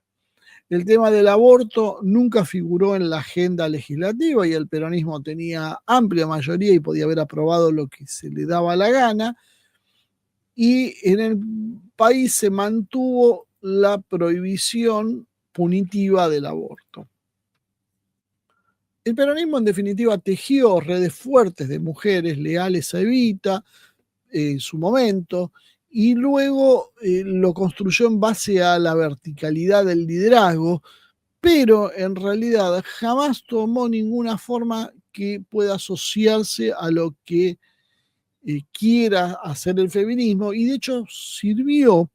El tema del aborto nunca figuró en la agenda legislativa y el peronismo tenía amplia mayoría y podía haber aprobado lo que se le daba la gana. Y en el país se mantuvo la prohibición punitiva del aborto. El peronismo, en definitiva, tejió redes fuertes de mujeres leales a Evita en su momento, y luego lo construyó en base a la verticalidad del liderazgo, pero en realidad jamás tomó ninguna forma que pueda asociarse a lo que quiera hacer el feminismo, y de hecho sirvió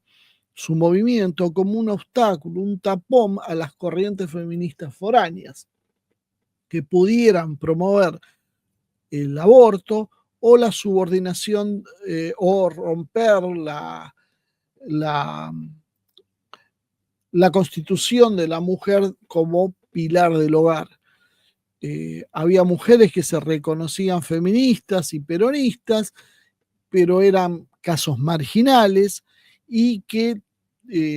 su movimiento como un obstáculo, un tapón a las corrientes feministas foráneas que pudieran promover el aborto o la subordinación o romper la, la constitución de la mujer como pilar del hogar. Había mujeres que se reconocían feministas y peronistas, pero eran casos marginales y que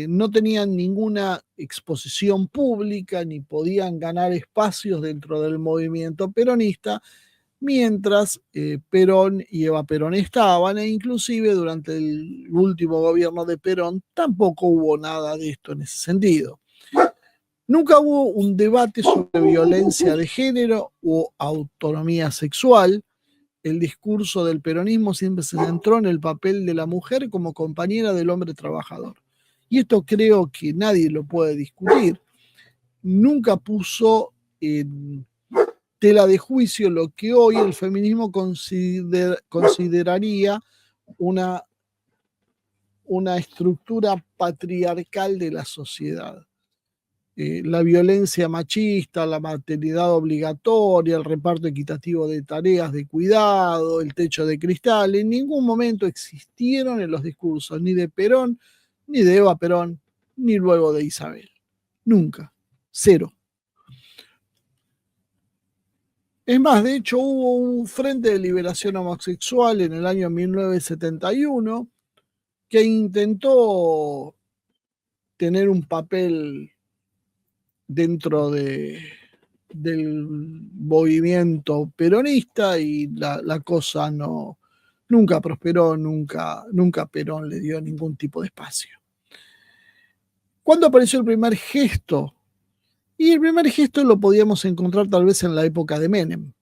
no tenían ninguna exposición pública ni podían ganar espacios dentro del movimiento peronista, mientras Perón y Eva Perón estaban, e inclusive durante el último gobierno de Perón tampoco hubo nada de esto en ese sentido. Nunca hubo un debate sobre violencia de género o autonomía sexual. El discurso del peronismo siempre se centró en el papel de la mujer como compañera del hombre trabajador. Y esto creo que nadie lo puede discutir. Nunca puso en tela de juicio lo que hoy el feminismo consideraría una estructura patriarcal de la sociedad. La violencia machista, la maternidad obligatoria, el reparto equitativo de tareas de cuidado, el techo de cristal, en ningún momento existieron en los discursos ni de Perón, ni de Eva Perón, ni luego de Isabel. Nunca. Cero. Es más, de hecho hubo un Frente de Liberación Homosexual en el año 1971 que intentó tener un papel dentro del movimiento peronista, y la cosa nunca prosperó, nunca Perón le dio ningún tipo de espacio. ¿Cuándo apareció el primer gesto? Y el primer gesto lo podíamos encontrar tal vez en la época de Menem.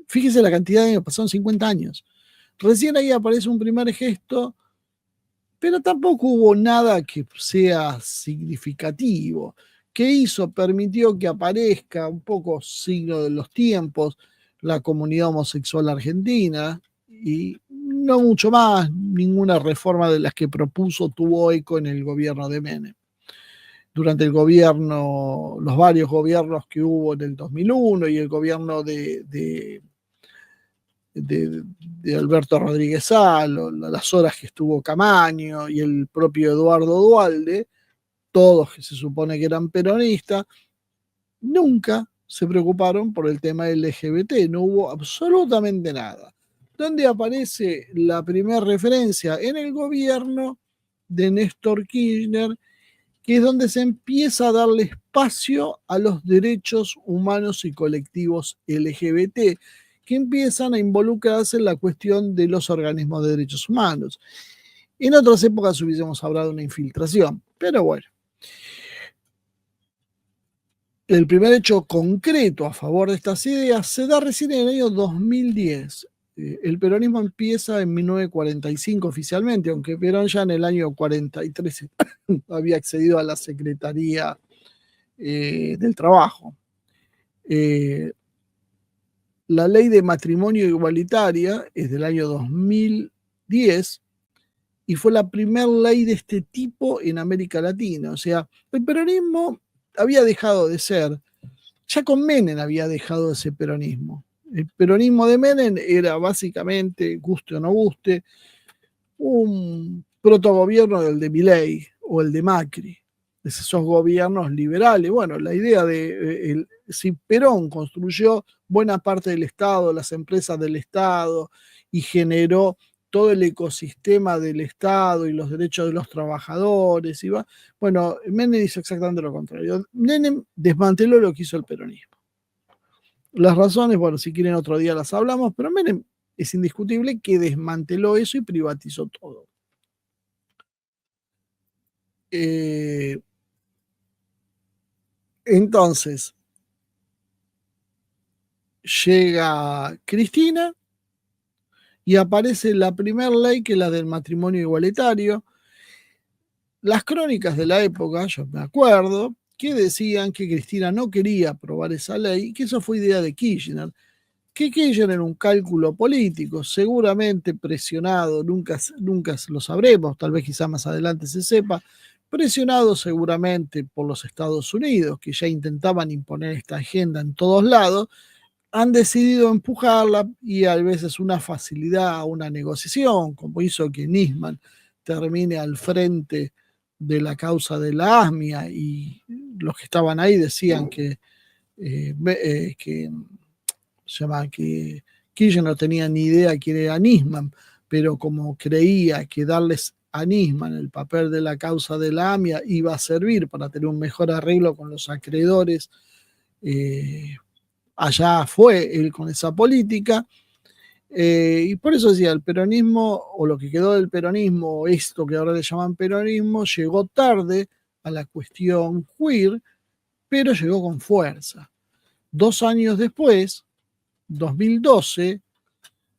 Fíjese la cantidad de años, pasaron 50 años. Recién ahí aparece un primer gesto, pero tampoco hubo nada que sea significativo. ¿Qué hizo? Permitió que aparezca un poco signo de los tiempos la comunidad homosexual argentina, y no mucho más. Ninguna reforma de las que propuso tuvo eco en el gobierno de Menem. Durante el gobierno, los varios gobiernos que hubo en el 2001 y el gobierno de Alberto Rodríguez Salo, las horas que estuvo Camaño y el propio Eduardo Duhalde, todos que se supone que eran peronistas, nunca se preocuparon por el tema LGBT, no hubo absolutamente nada. ¿Dónde aparece la primera referencia? En el gobierno de Néstor Kirchner, que es donde se empieza a darle espacio a los derechos humanos y colectivos LGBT, que empiezan a involucrarse en la cuestión de los organismos de derechos humanos. En otras épocas hubiésemos hablado de una infiltración, pero bueno. El primer hecho concreto a favor de estas ideas se da recién en el año 2010. El peronismo empieza en 1945 oficialmente, aunque Perón ya en el año 43 había accedido a la Secretaría del Trabajo. La ley de matrimonio igualitaria es del año 2010 y fue la primera ley de este tipo en América Latina. O sea, el peronismo había dejado de ser, ya con Menem había dejado de ser peronismo. El peronismo de Menem era básicamente, guste o no guste, un protogobierno del de Milei o el de Macri, de esos gobiernos liberales. Bueno, la idea de si Perón construyó buena parte del Estado, las empresas del Estado, y generó todo el ecosistema del Estado y los derechos de los trabajadores, bueno, Menem hizo exactamente lo contrario. Menem desmanteló lo que hizo el peronismo. Las razones, bueno, si quieren otro día las hablamos, pero Menem es indiscutible que desmanteló eso y privatizó todo. Entonces, llega Cristina y aparece la primera ley, que es la del matrimonio igualitario. Las crónicas de la época, yo me acuerdo, que decían que Cristina no quería aprobar esa ley y que eso fue idea de Kirchner. Que Kirchner era un cálculo político, seguramente presionado, nunca lo sabremos, tal vez quizá más adelante se sepa, presionado seguramente por los Estados Unidos, que ya intentaban imponer esta agenda en todos lados, han decidido empujarla y a veces una facilidad a una negociación, como hizo que Nisman termine al frente de la causa de la ASMIA, y los que estaban ahí decían que se llama que Kirchner no tenía ni idea quién era Nisman, pero como creía que darles a Nisman el papel de la causa de la AMIA iba a servir para tener un mejor arreglo con los acreedores, allá fue él con esa política. Y por eso decía, el peronismo, o lo que quedó del peronismo, esto que ahora le llaman peronismo, llegó tarde a la cuestión queer, pero llegó con fuerza. 2 años después, 2012,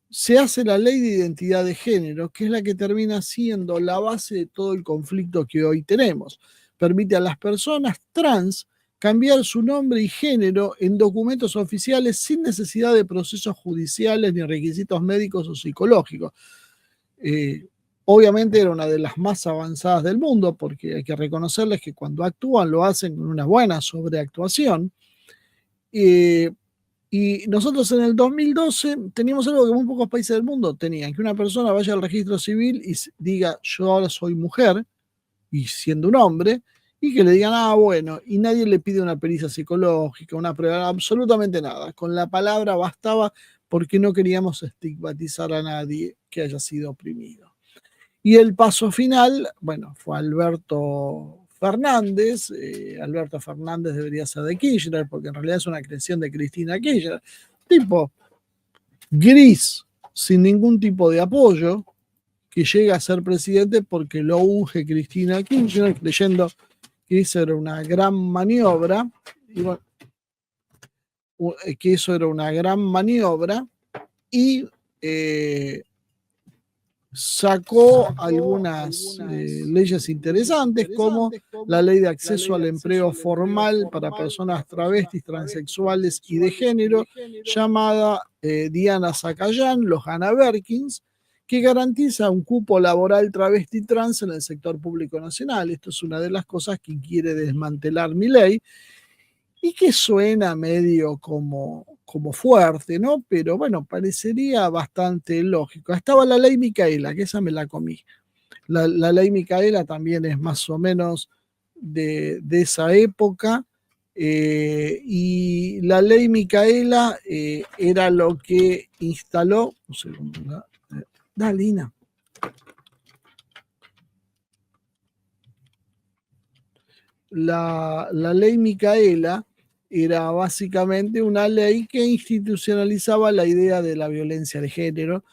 se hace la ley de identidad de género, que es la que termina siendo la base de todo el conflicto que hoy tenemos. Permite a las personas trans cambiar su nombre y género en documentos oficiales sin necesidad de procesos judiciales ni requisitos médicos o psicológicos. Obviamente era una de las más avanzadas del mundo, porque hay que reconocerles que cuando actúan lo hacen con una buena sobreactuación. Y nosotros en el 2012 teníamos algo que muy pocos países del mundo tenían, que una persona vaya al registro civil y diga, yo ahora soy mujer, y siendo un hombre, y que le digan, bueno, y nadie le pide una pericia psicológica, una prueba, absolutamente nada. Con la palabra bastaba, porque no queríamos estigmatizar a nadie que haya sido oprimido. Y el paso final, bueno, fue Alberto Fernández. Alberto Fernández debería ser de Kirchner, porque en realidad es una creación de Cristina Kirchner. Tipo gris, sin ningún tipo de apoyo, que llega a ser presidente porque lo unge Cristina Kirchner, creyendo que eso era una gran maniobra. Y bueno, que eso era una gran maniobra. Y sacó algunas leyes interesantes, como la ley de acceso al empleo formal para personas travestis, transexuales y de género, llamada Diana Zacayán, Lojana Berkins, que garantiza un cupo laboral travesti trans en el sector público nacional. Esto es una de las cosas que quiere desmantelar Milei, y que suena medio como fuerte, ¿no? Pero bueno, parecería bastante lógico. Estaba la ley Micaela, que esa me la comí. La ley Micaela también es más o menos de esa época. Y la ley Micaela era lo que instaló. Un segundo, Dalina. La ley Micaela era básicamente una ley que institucionalizaba la idea de la violencia de género,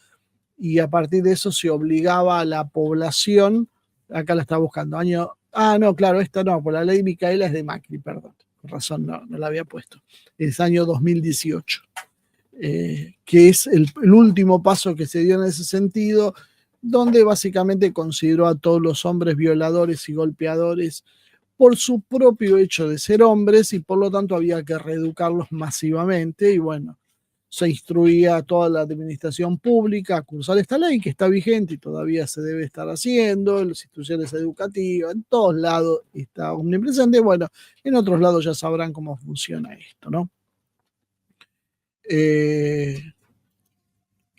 y a partir de eso se obligaba a la población, acá la está buscando, no, claro, esta no, por la ley Micaela es de Macri, perdón, con razón no la había puesto, es año 2018, que es el último paso que se dio en ese sentido, donde básicamente consideró a todos los hombres violadores y golpeadores por su propio hecho de ser hombres, y por lo tanto había que reeducarlos masivamente. Y bueno, se instruía a toda la administración pública a cursar esta ley, que está vigente y todavía se debe estar haciendo en las instituciones educativas, en todos lados está omnipresente. Bueno, en otros lados ya sabrán cómo funciona esto, ¿no?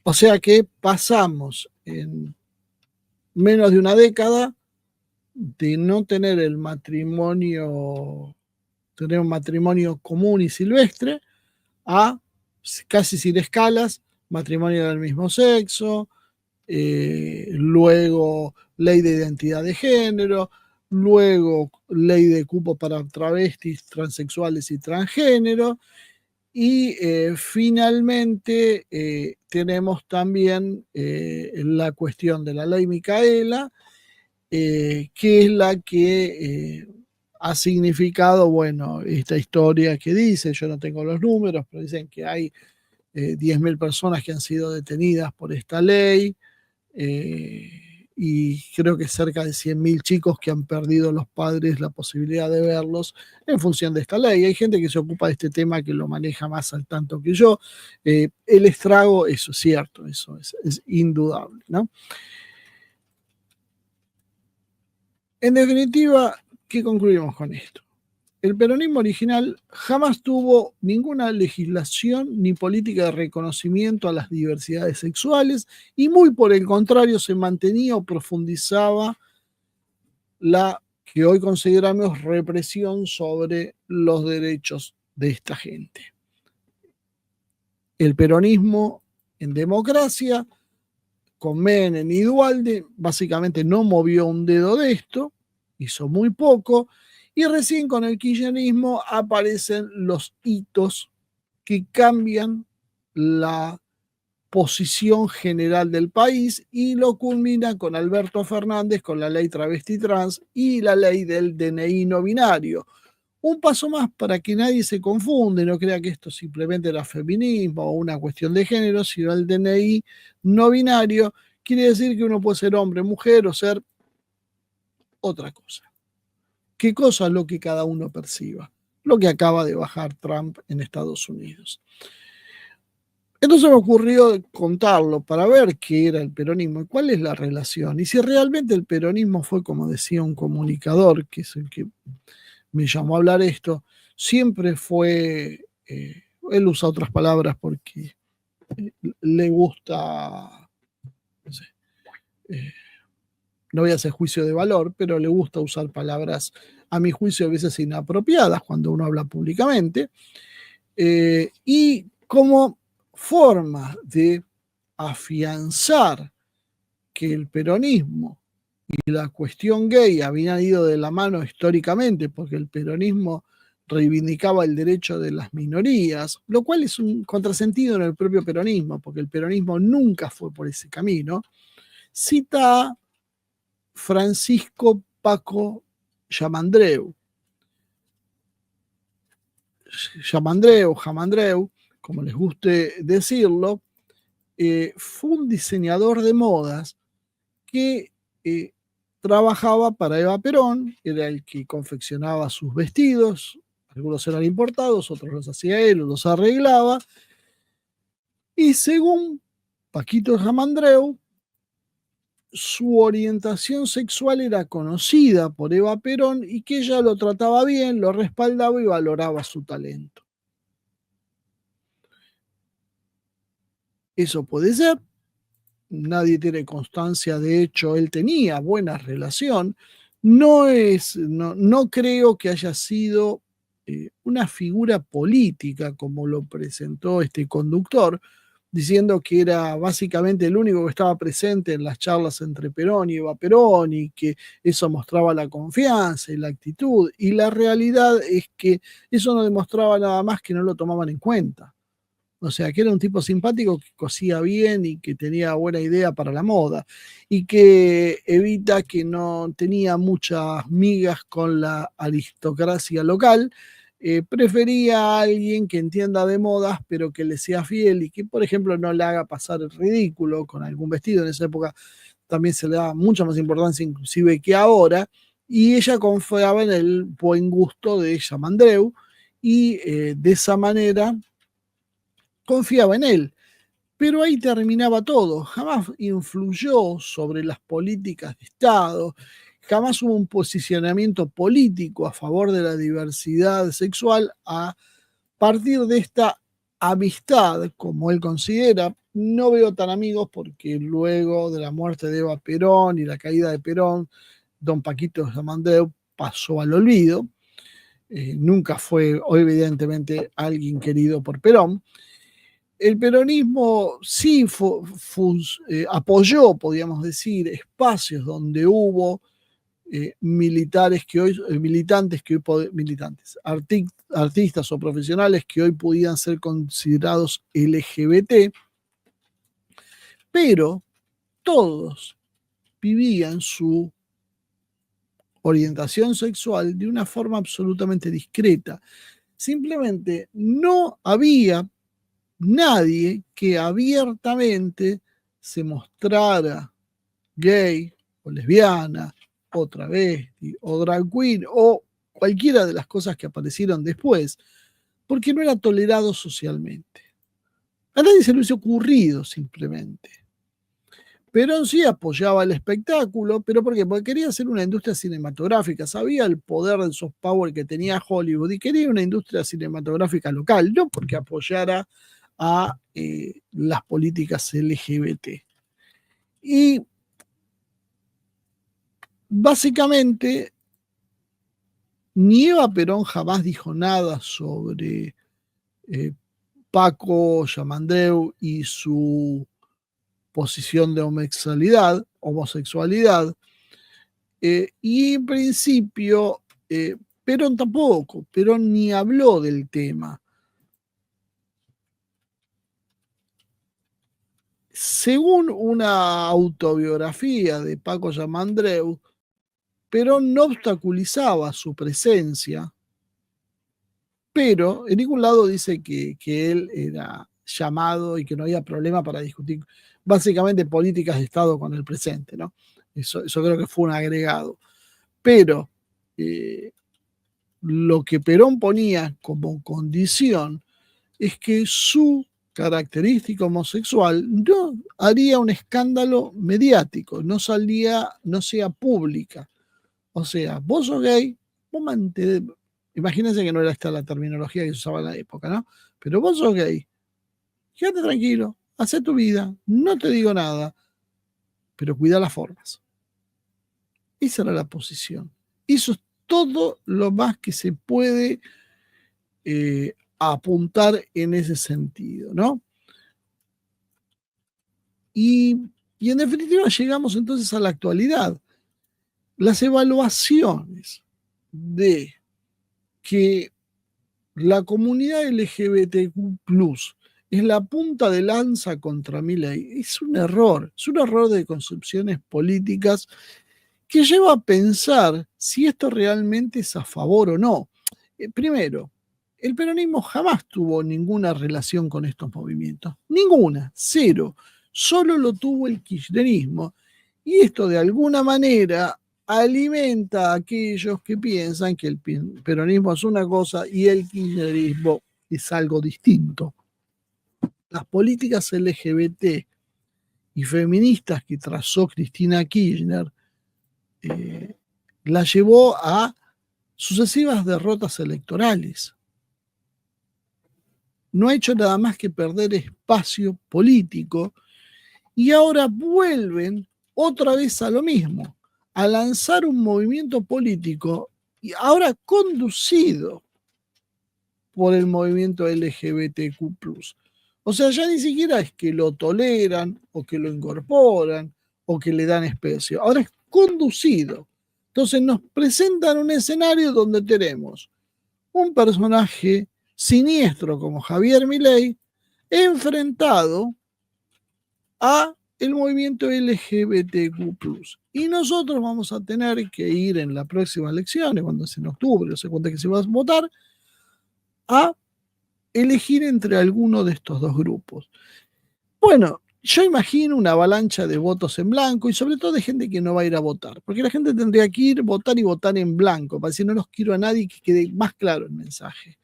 O sea que pasamos en menos de una década de no tener el matrimonio, tener un matrimonio común y silvestre, a casi sin escalas, matrimonio del mismo sexo, luego ley de identidad de género, luego ley de cupo para travestis, transexuales y transgénero, y finalmente tenemos también la cuestión de la ley Micaela, que es la que ha significado, bueno, esta historia que dice, yo no tengo los números, pero dicen que hay 10.000 personas que han sido detenidas por esta ley, y creo que cerca de 100.000 chicos que han perdido los padres la posibilidad de verlos en función de esta ley. Hay gente que se ocupa de este tema que lo maneja más al tanto que yo. El estrago, eso es cierto, eso es indudable, ¿no? En definitiva, ¿qué concluimos con esto? El peronismo original jamás tuvo ninguna legislación ni política de reconocimiento a las diversidades sexuales y muy por el contrario se mantenía o profundizaba la que hoy consideramos represión sobre los derechos de esta gente. El peronismo en democracia, con Menem y Duhalde, básicamente no movió un dedo de esto, hizo muy poco, y recién con el kirchnerismo aparecen los hitos que cambian la posición general del país y lo culmina con Alberto Fernández, con la ley travesti trans y la ley del DNI no binario. Un paso más para que nadie se confunde, no crea que esto simplemente era feminismo o una cuestión de género, sino el DNI no binario quiere decir que uno puede ser hombre, mujer o ser otra cosa. ¿Qué cosa? Lo que cada uno perciba, lo que acaba de bajar Trump en Estados Unidos. Entonces me ocurrió contarlo para ver qué era el peronismo y cuál es la relación. Y si realmente el peronismo fue, como decía un comunicador, que es el que me llamó a hablar esto, siempre fue, él usa otras palabras porque le gusta, no sé, no voy a hacer juicio de valor, pero le gusta usar palabras, a mi juicio, a veces inapropiadas cuando uno habla públicamente, y como forma de afianzar que el peronismo y la cuestión gay habían ido de la mano históricamente, porque el peronismo reivindicaba el derecho de las minorías, lo cual es un contrasentido en el propio peronismo, porque el peronismo nunca fue por ese camino, cita a Francisco Paco Jamandreu, como les guste decirlo, fue un diseñador de modas que trabajaba para Eva Perón, era el que confeccionaba sus vestidos, algunos eran importados, otros los hacía él, los arreglaba, y según Paquito Jamandreu, su orientación sexual era conocida por Eva Perón y que ella lo trataba bien, lo respaldaba y valoraba su talento. Eso puede ser, nadie tiene constancia, de hecho, él tenía buena relación, no creo que haya sido una figura política como lo presentó este conductor, diciendo que era básicamente el único que estaba presente en las charlas entre Perón y Eva Perón y que eso mostraba la confianza y la actitud. Y la realidad es que eso no demostraba nada más que no lo tomaban en cuenta. O sea, que era un tipo simpático que cosía bien y que tenía buena idea para la moda y que Evita, que no tenía muchas migas con la aristocracia local, prefería a alguien que entienda de modas, pero que le sea fiel y que, por ejemplo, no le haga pasar el ridículo con algún vestido. En esa época también se le daba mucha más importancia inclusive que ahora, y ella confiaba en el buen gusto de Jamandreu y de esa manera confiaba en él. Pero ahí terminaba todo, jamás influyó sobre las políticas de Estado, jamás hubo un posicionamiento político a favor de la diversidad sexual a partir de esta amistad, como él considera. No veo tan amigos porque luego de la muerte de Eva Perón y la caída de Perón, don Paquito Jamandreu pasó al olvido. Nunca fue, evidentemente, alguien querido por Perón. El peronismo sí apoyó, podríamos decir, espacios donde hubo militantes que hoy, artistas o profesionales que hoy podían ser considerados LGBT, pero todos vivían su orientación sexual de una forma absolutamente discreta. Simplemente no había nadie que abiertamente se mostrara gay o lesbiana o travesti o drag queen o cualquiera de las cosas que aparecieron después, porque no era tolerado socialmente. A nadie se le hubiese ocurrido simplemente. Perón sí apoyaba el espectáculo, ¿pero por qué? Porque quería hacer una industria cinematográfica, sabía el poder del soft power que tenía Hollywood y quería una industria cinematográfica local, no porque apoyara a las políticas LGBT. Y básicamente, ni Eva Perón jamás dijo nada sobre Paco Yamandreu y su posición de homosexualidad, y en principio Perón tampoco, Perón ni habló del tema. Según una autobiografía de Paco Yamandreu, Perón no obstaculizaba su presencia, pero en ningún lado dice que él era llamado y que no había problema para discutir básicamente políticas de Estado con el presente, ¿no? Eso creo que fue un agregado. Pero lo que Perón ponía como condición es que su característica homosexual no haría un escándalo mediático, no sea pública. O sea, vos sos gay, vos mantenés, imagínense que no era esta la terminología que se usaba en la época, ¿no? Pero vos sos gay, quédate tranquilo, haz tu vida, no te digo nada, pero cuida las formas. Esa era la posición. Eso es todo lo más que se puede apuntar en ese sentido, ¿no? Y en definitiva llegamos entonces a la actualidad. Las evaluaciones de que la comunidad LGBTQ+ es la punta de lanza contra Milei es un error de concepciones políticas que lleva a pensar si esto realmente es a favor o no. Primero, el peronismo jamás tuvo ninguna relación con estos movimientos, ninguna, cero, solo lo tuvo el kirchnerismo. Y esto de alguna manera alimenta a aquellos que piensan que el peronismo es una cosa y el kirchnerismo es algo distinto. Las políticas LGBT y feministas que trazó Cristina Kirchner la llevó a sucesivas derrotas electorales. No ha hecho nada más que perder espacio político y ahora vuelven otra vez a lo mismo, a lanzar un movimiento político y ahora conducido por el movimiento LGBTQ+. O sea, ya ni siquiera es que lo toleran o que lo incorporan o que le dan espacio, ahora es conducido. Entonces nos presentan un escenario donde tenemos un personaje siniestro como Javier Milei enfrentado a el movimiento LGBTQ+. Y nosotros vamos a tener que ir en la próxima elección, cuando es en octubre, no sé cuánto que se va a votar, a elegir entre alguno de estos dos grupos. Bueno, yo imagino una avalancha de votos en blanco y sobre todo de gente que no va a ir a votar, porque la gente tendría que ir, votar y votar en blanco, para decir no los quiero a nadie, que quede más claro el mensaje.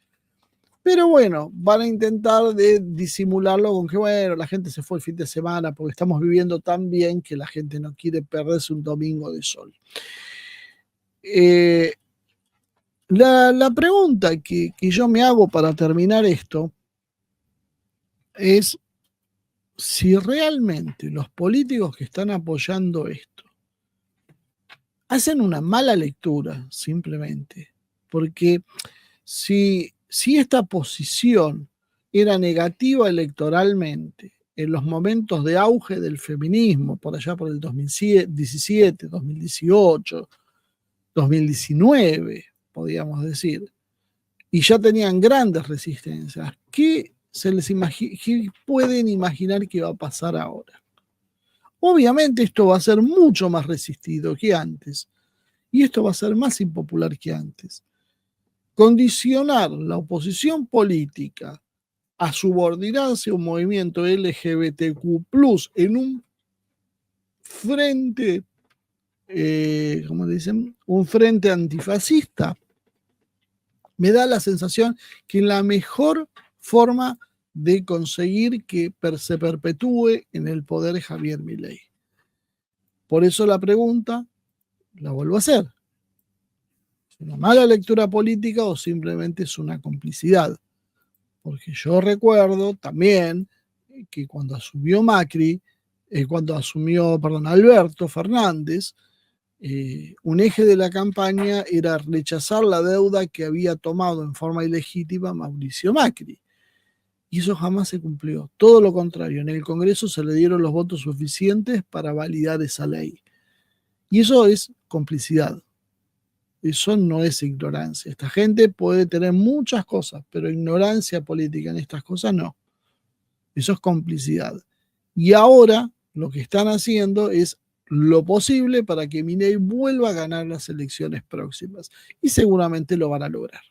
Pero bueno, van a intentar de disimularlo con que, bueno, la gente se fue el fin de semana porque estamos viviendo tan bien que la gente no quiere perderse un domingo de sol. La pregunta que yo me hago para terminar esto es si realmente los políticos que están apoyando esto hacen una mala lectura simplemente, porque si esta posición era negativa electoralmente en los momentos de auge del feminismo, por allá por el 2017, 2018, 2019, podríamos decir, y ya tenían grandes resistencias, ¿qué pueden imaginar que va a pasar ahora? Obviamente esto va a ser mucho más resistido que antes, y esto va a ser más impopular que antes. Condicionar la oposición política a subordinarse a un movimiento LGBTQ+, en un frente, ¿cómo dicen? Un frente antifascista, me da la sensación que la mejor forma de conseguir que se perpetúe en el poder Javier Milei. Por eso la pregunta la vuelvo a hacer. ¿Es una mala lectura política o simplemente es una complicidad? Porque yo recuerdo también que cuando asumió Alberto Fernández, un eje de la campaña era rechazar la deuda que había tomado en forma ilegítima Mauricio Macri. Y eso jamás se cumplió. Todo lo contrario, en el Congreso se le dieron los votos suficientes para validar esa ley. Y eso es complicidad. Eso no es ignorancia. Esta gente puede tener muchas cosas, pero ignorancia política en estas cosas no. Eso es complicidad. Y ahora lo que están haciendo es lo posible para que Milei vuelva a ganar las elecciones próximas. Y seguramente lo van a lograr.